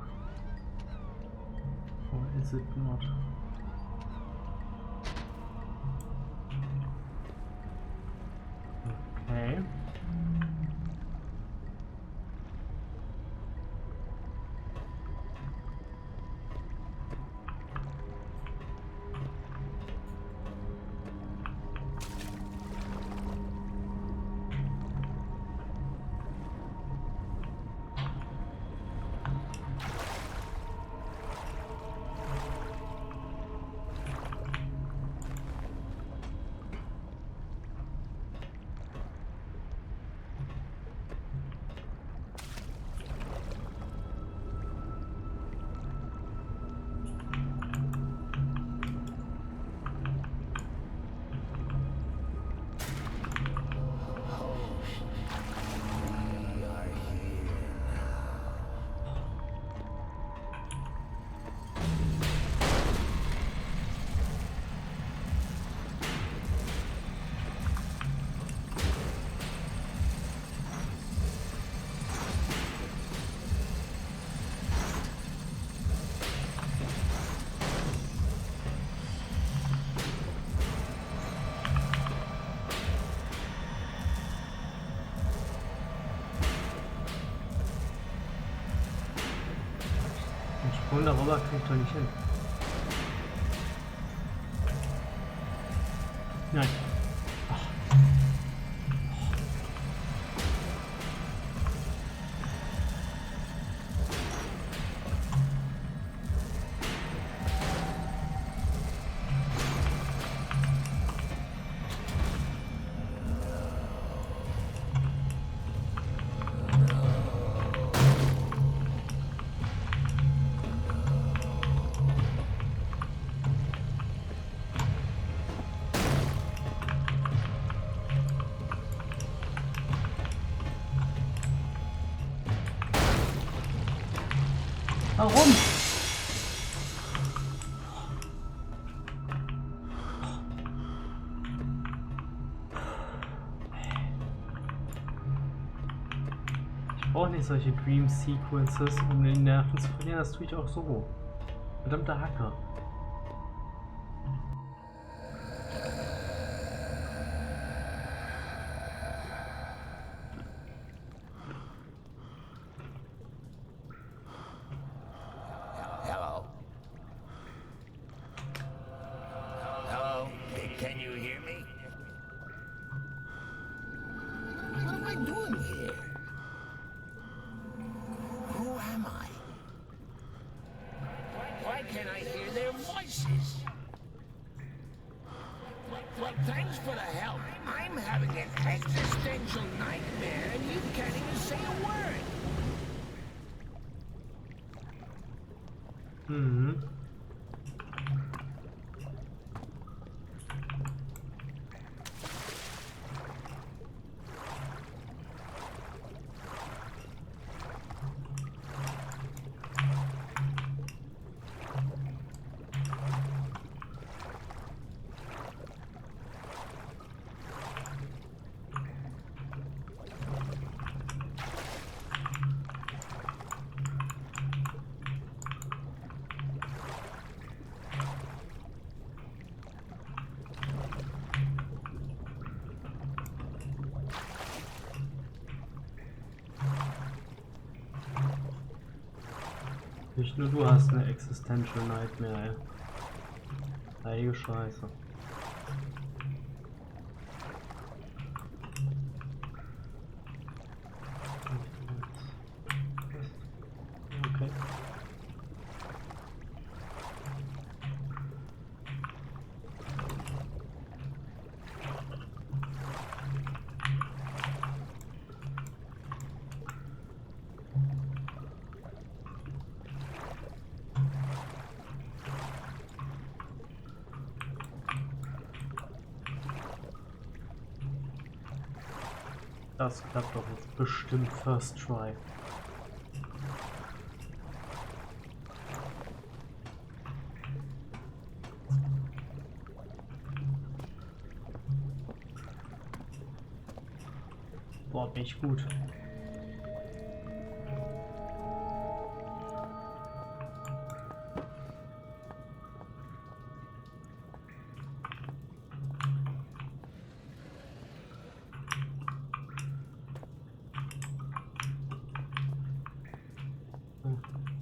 Or is it not? Okay. Und darüber krieg ich doch nicht hin. Nein. Warum? Ich brauche nicht solche Dream Sequences, um den Nerven zu verlieren. Das tue ich auch so. Verdammter Hacker. Hello? Hello? Can you hear me? What am I doing here? Who am I? Why can't I hear their voices? Well, thanks for the help. I'm having an existential nightmare and you can't even say a word. Mhm. Nicht nur du hast eine Existential Nightmare, ey. Heilige Scheiße. Okay. Das klappt doch jetzt bestimmt First Try. Boah, bin ich gut.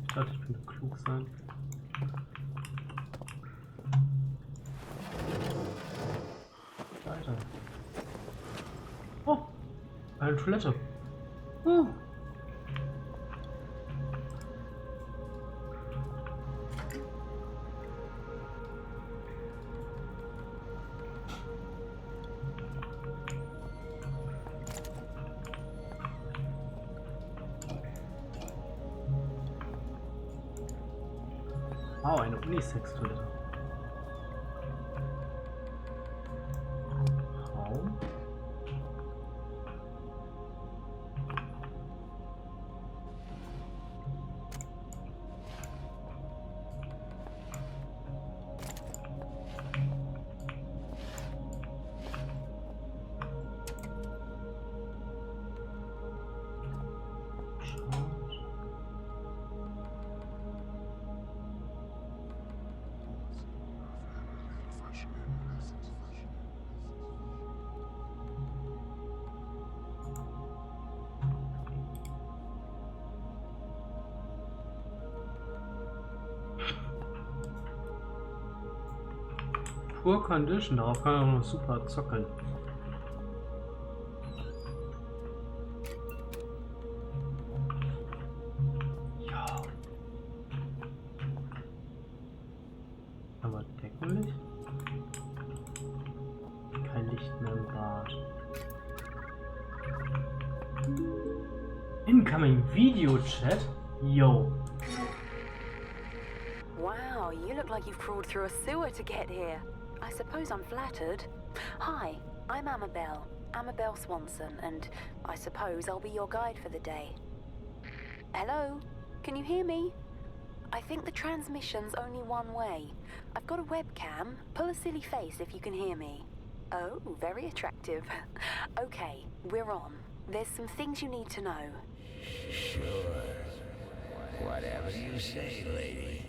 Ich dachte, ich könnte klug sein. Weiter. Oh, eine Toilette. Wow, eine Unisex-Toilette. Raum. Poor Condition, darauf kann er noch super zocken. Ja. Aber Deckenlicht? Kein Licht mehr im Bad. Incoming Video Chat? Yo. Wow, you look like you've crawled through a sewer to get here. I suppose I'm flattered. Hi, I'm Amabel Swanson, and I suppose I'll be your guide for the day. Hello? Can you hear me? I think the transmission's only one way. I've got a webcam. Pull a silly face if you can hear me. Oh, very attractive. Okay, we're on. There's some things you need to know. Sure. Whatever you say, lady.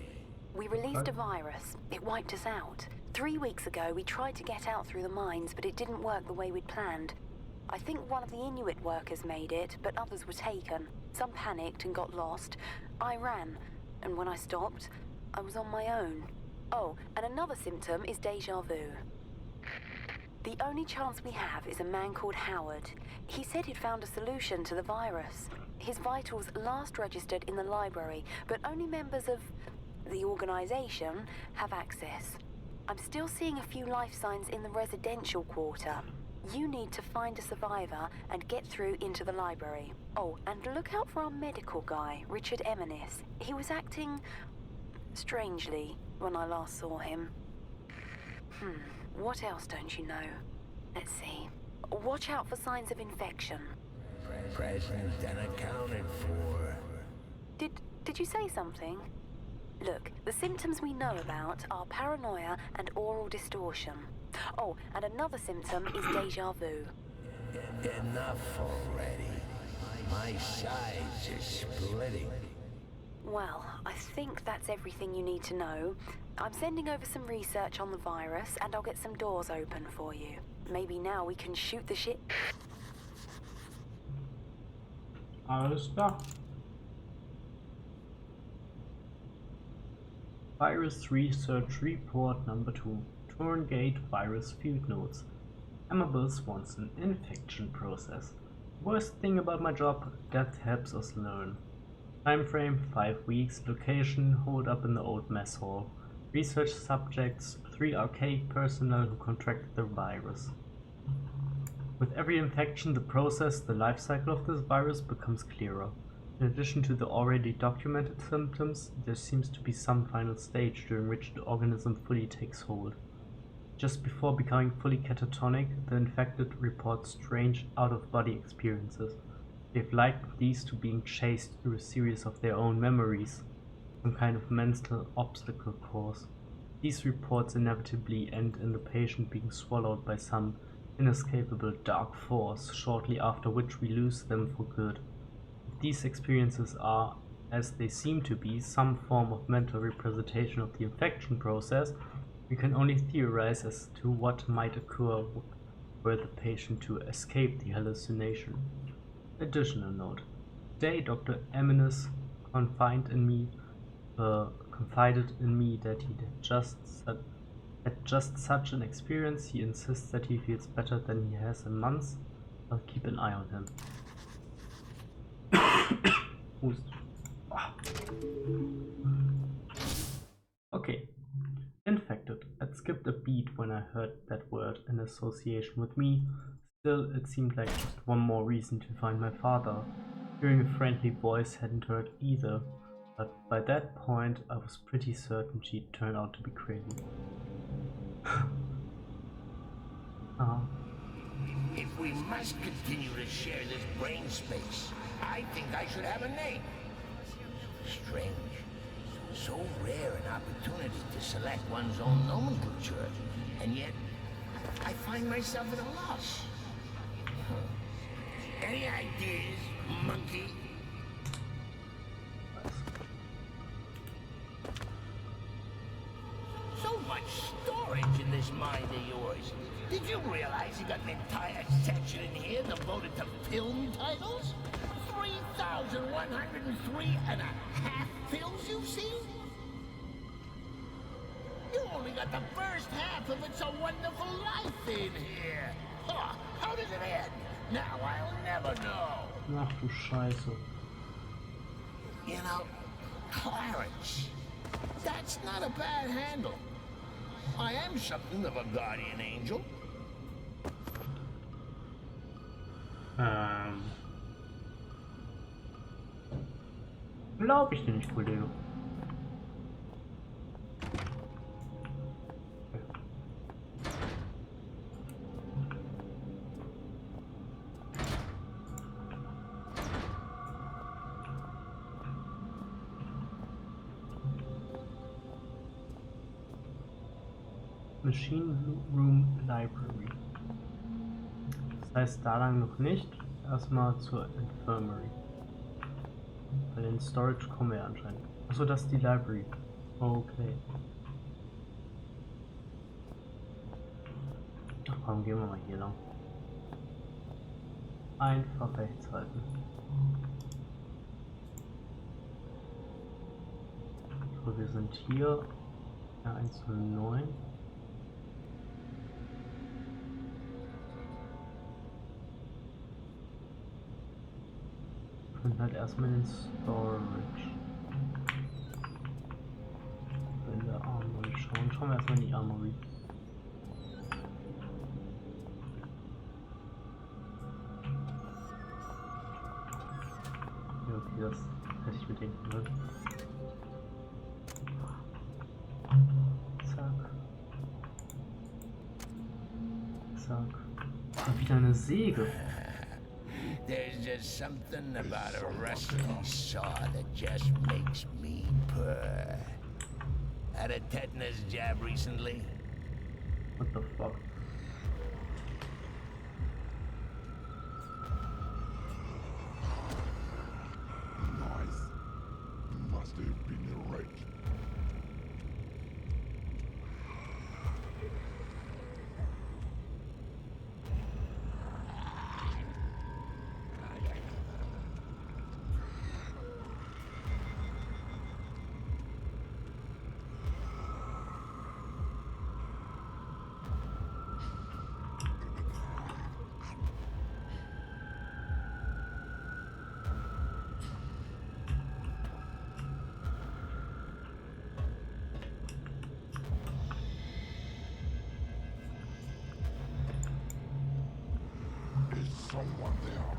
We released a virus. It wiped us out. 3 weeks ago, we tried to get out through the mines, but it didn't work the way we'd planned. I think one of the Inuit workers made it, but others were taken. Some panicked and got lost. I ran, and when I stopped, I was on my own. Oh, and another symptom is déjà vu. The only chance we have is a man called Howard. He said he'd found a solution to the virus. His vitals last registered in the library, but only members of the organization have access. I'm still seeing a few life signs in the residential quarter. You need to find a survivor and get through into the library. Oh, and look out for our medical guy, Richard Eminis. He was acting strangely when I last saw him. What else don't you know? Let's see. Watch out for signs of infection. Present and accounted for. Did you say something? Look, the symptoms we know about are paranoia and oral distortion. Oh, and another symptom is déjà vu. Enough already. My sides are splitting. Well, I think that's everything you need to know. I'm sending over some research on the virus, and I'll get some doors open for you. Maybe now we can shoot the shit. Alles klar. Virus Research Report number 2. Torngate Virus Field Notes. Amabel Swanson. Infection process. Worst thing about my job, death helps us learn. Time frame 5 weeks. Location hold up in the old mess hall. Research subjects 3 archaic personnel who contracted the virus. With every infection, the process, the life cycle of this virus becomes clearer. In addition to the already documented symptoms, there seems to be some final stage during which the organism fully takes hold. Just before becoming fully catatonic, the infected report strange out-of-body experiences. They've likened these to being chased through a series of their own memories, some kind of mental obstacle course. These reports inevitably end in the patient being swallowed by some inescapable dark force, shortly after which we lose them for good. If these experiences are, as they seem to be, some form of mental representation of the infection process, we can only theorize as to what might occur were the patient to escape the hallucination. Additional note. Today, Dr. Eminis confided in me that he had just such an experience. He insists that he feels better than he has in months. I'll keep an eye on him. Okay. Infected. It skipped a beat when I heard that word in association with me. Still, it seemed like just one more reason to find my father. Hearing a friendly voice hadn't hurt either, but by that point I was pretty certain she'd turn out to be crazy. If we must continue to share this brain space, I think I should have a name. Strange. So rare an opportunity to select one's own nomenclature, and yet I find myself at a loss. Any ideas, monkey? So much storage in this mind of yours. Did you realize you got an entire section in here devoted to film titles? 3,103 and a half films you've seen? You only only got the first half of It's a Wonderful Life in here. Huh, how does it end? Now I'll never know. Ach du Scheiße. You know, Clarence, that's not a bad handle. I am something of a guardian angel. Glaube ich dir nicht, Kollege. Machine Room Library. Das heißt da lang noch nicht. Erstmal zur Infirmary. Bei den Storage kommen wir anscheinend. Achso, das ist die Library. Okay. Ach komm, gehen wir mal hier lang. Einfach rechts halten. So, wir sind hier. Ja, 109. Und halt erstmal den Storage. In der Armory schauen. Schauen wir erstmal in die Armory. Ja, okay, das hätte ich bedenken müssen. Zack. Zack. Und wieder eine Säge. There's just something about a rusty saw that just makes me purr. Had a tetanus jab recently? What the fuck? Nice. Must have been a wreck. Someone there.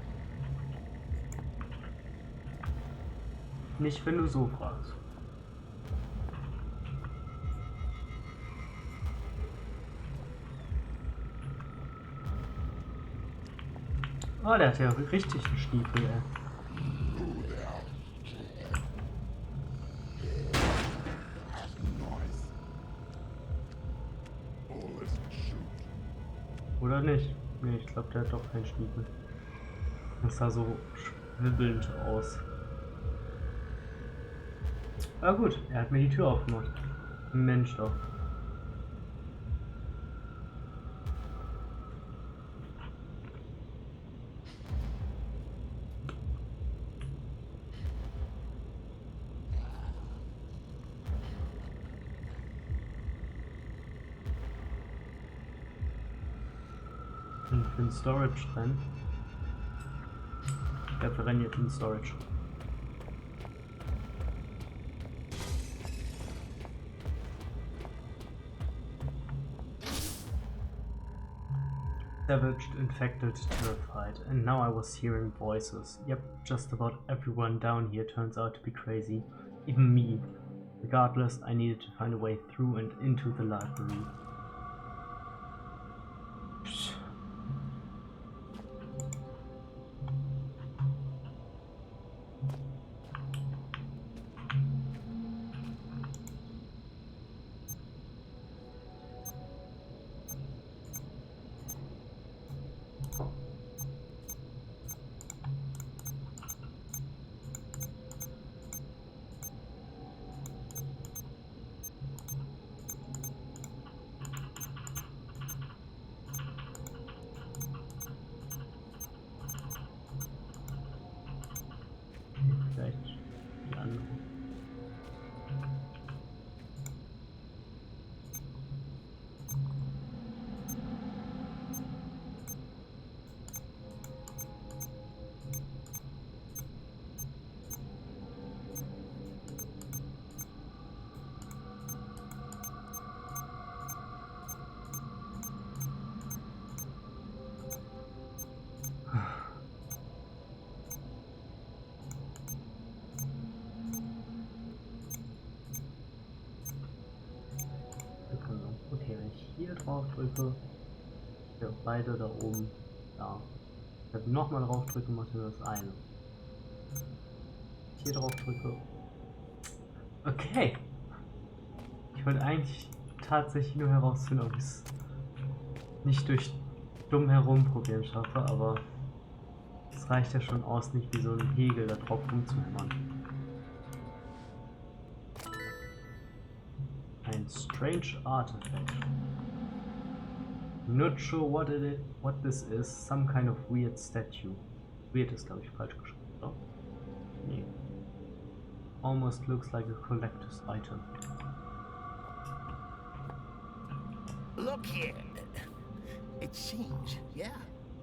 Nicht, wenn du so fragst. Oh, der hat ja richtig einen Stiefel, ey. Nice. Oh, let's shoot. Oder nicht? Nee, ich glaube, der hat doch keinen Stiefel. Das sah so schwibbelnd aus. Aber gut, er hat mir die Tür aufgemacht. Mensch doch. Und für den Storage dann. Ja, wir rennen jetzt in den Storage. Savaged, infected, terrified, and now I was hearing voices. Yep, just about everyone down here turns out to be crazy. Even me. Regardless, I needed to find a way through and into the library. hier drauf drücke, ja, beide da oben, da. Wenn ich nochmal drauf drücke, macht er das eine. Hier drauf drücke. Okay. Ich wollte eigentlich tatsächlich nur herausfinden, ob ich es nicht durch dumm herumprobieren schaffe, aber es reicht ja schon aus, nicht wie so ein Hegel da drauf rumzuhämmern. Ein strange artifact. Not sure what this is. Some kind of weird statue. Weird ist, glaube ich, falsch geschrieben, oder? Nee. Almost looks like a collector's item. Look here. It seems, yeah.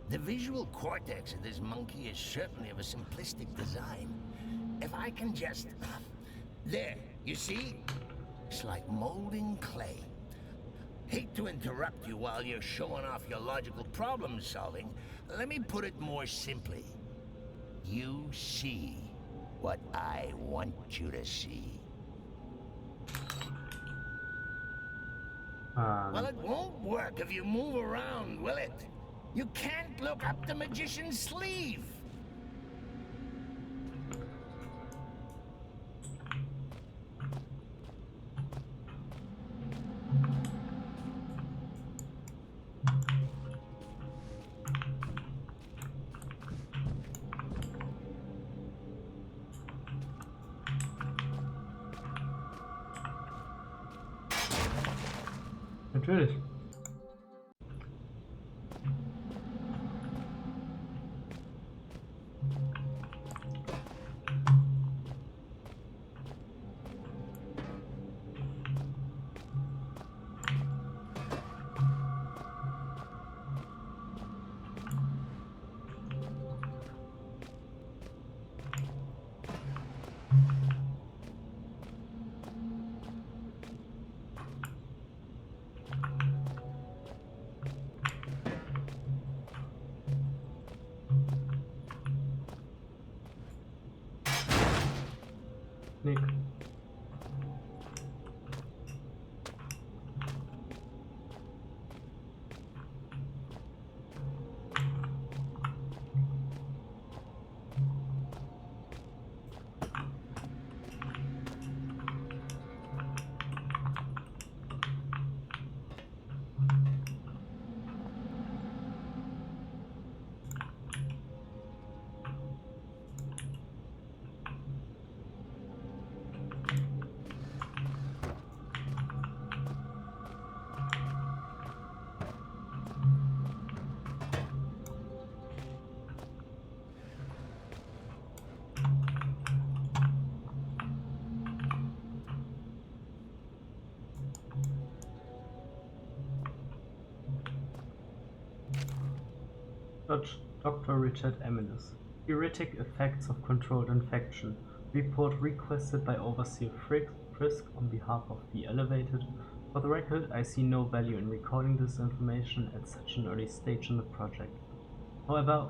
The visual cortex of this monkey is certainly of a simplistic design. If I can just... There, you see? It's like molding clay. Hate to interrupt you while you're showing off your logical problem solving. Let me put it more simply. You see what I want you to see. Well, it won't work if you move around, will it? You can't look up the magician's sleeve. Natürlich. Nick. Dr. Richard Emilis. Theoretic effects of controlled infection. Report requested by Overseer Frisk on behalf of the Elevated. For the record, I see no value in recording this information at such an early stage in the project. However,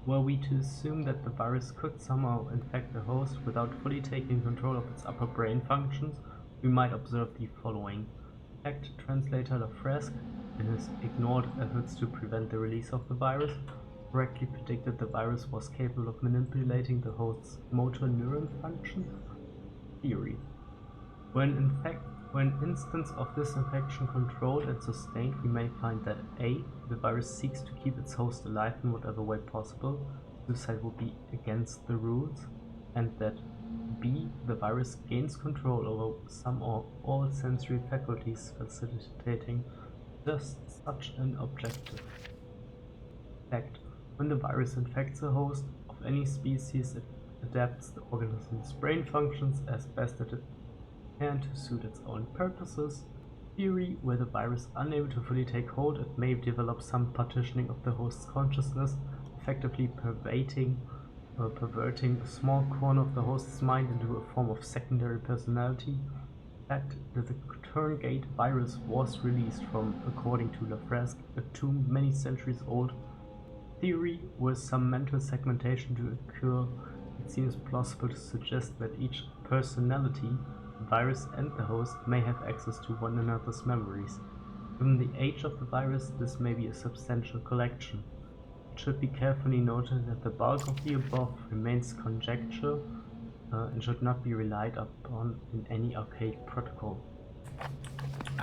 were we to assume that the virus could somehow infect the host without fully taking control of its upper brain functions, we might observe the following. Fact translator LaFresque, in his ignored efforts to prevent the release of the virus, correctly predicted the virus was capable of manipulating the host's motor neuron functions? Theory. When instance of this infection controlled and sustained, we may find that A. The virus seeks to keep its host alive in whatever way possible. Suicide would be against the rules. And that B. The virus gains control over some or all sensory faculties, facilitating just such an objective. Fact. When the virus infects a host of any species, it adapts the organism's brain functions as best it can to suit its own purposes. Theory. Were the virus unable to fully take hold, it may develop some partitioning of the host's consciousness, effectively perverting a small corner of the host's mind into a form of secondary personality. Fact that the Turngate virus was released from, according to LaFresque, a tomb many centuries old. Theory. Were some mental segmentation to occur, it seems plausible to suggest that each personality, the virus and the host, may have access to one another's memories. Given the age of the virus, this may be a substantial collection. It should be carefully noted that the bulk of the above remains conjecture and should not be relied upon in any archaic protocol.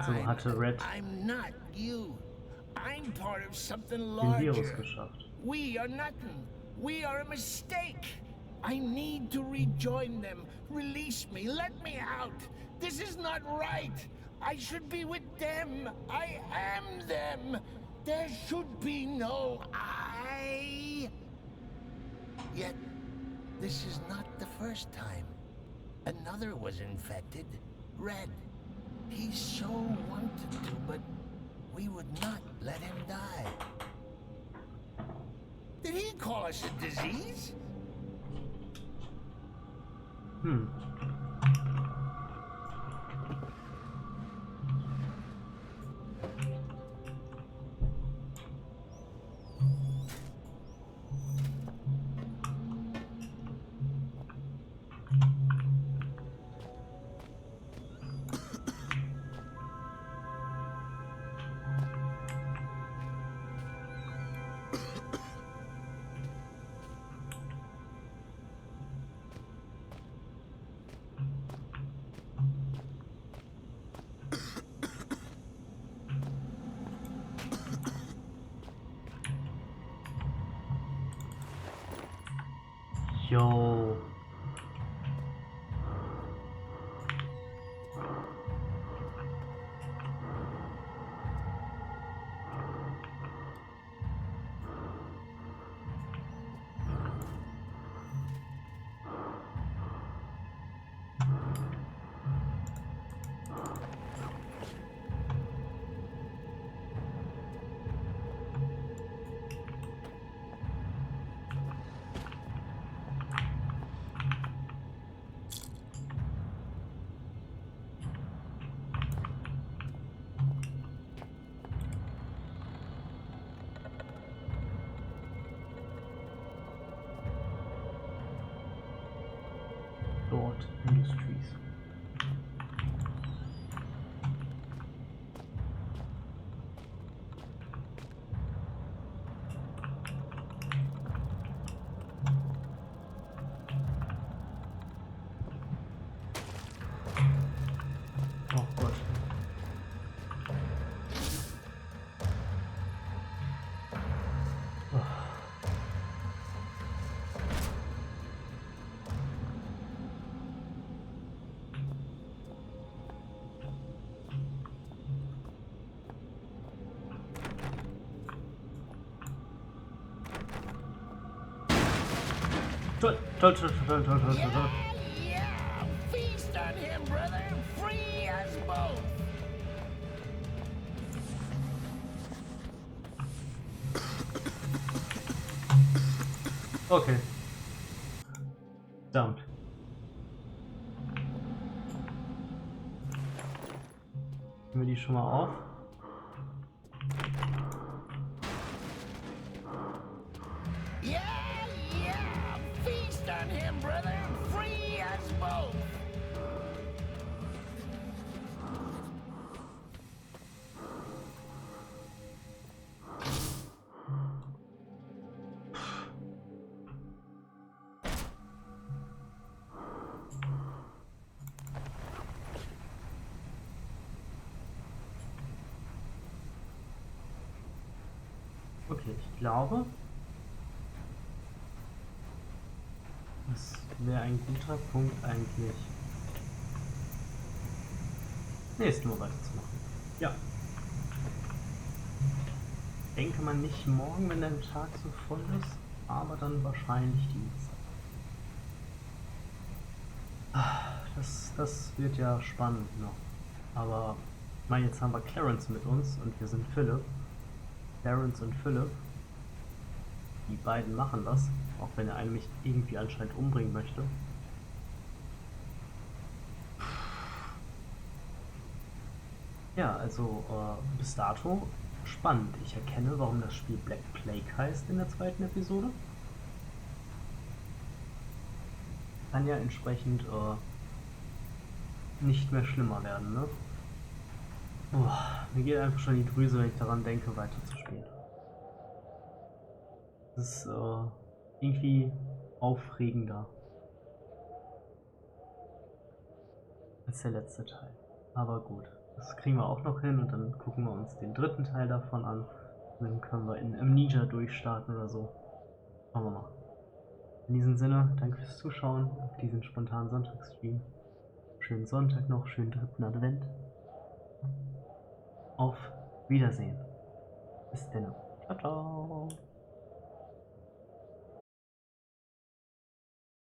So hatte Red I'm not you. I'm part of something den Virus larger. geschafft. We are nothing. We are a mistake. I need to rejoin them. Release me. Let me out. This is not right. I should be with them. I am them. There should be no I. Yet, this is not the first time. Another was infected. Red. He so wanted to, but we would not let him die. Did he call us a disease? Yo. Dort Industries. Oh Gott. Toll. Yeah! Feast on him, brother! Free us both! Okay. Verdammt. Nehmen wir die schon mal auf. Yeah! Feast on him, brother! Free us both! Okay, ich glaube, das wäre ein guter Punkt eigentlich, nächsten Mal weiterzumachen. Ja. Denke mal nicht morgen, wenn der Tag so voll ist, aber dann wahrscheinlich Dienstag. Das wird ja spannend noch. Aber ich meine, jetzt haben wir Clarence mit uns und wir sind Philipp. Clarence und Philipp. Die beiden machen das, auch wenn er einen mich irgendwie anscheinend umbringen möchte. Ja, also bis dato spannend. Ich erkenne, warum das Spiel Black Plague heißt in der zweiten Episode. Kann ja entsprechend nicht mehr schlimmer werden, ne? Mir geht einfach schon die Drüse, wenn ich daran denke, weiterzuspielen. Das ist irgendwie aufregender als der letzte Teil. Aber gut, das kriegen wir auch noch hin und dann gucken wir uns den dritten Teil davon an. Und dann können wir in Amnesia durchstarten oder so. Schauen wir mal. In diesem Sinne, danke fürs Zuschauen auf diesen spontanen Sonntagsstream. Schönen Sonntag noch, schönen dritten Advent. Auf Wiedersehen. Bis dann. Ciao, ciao.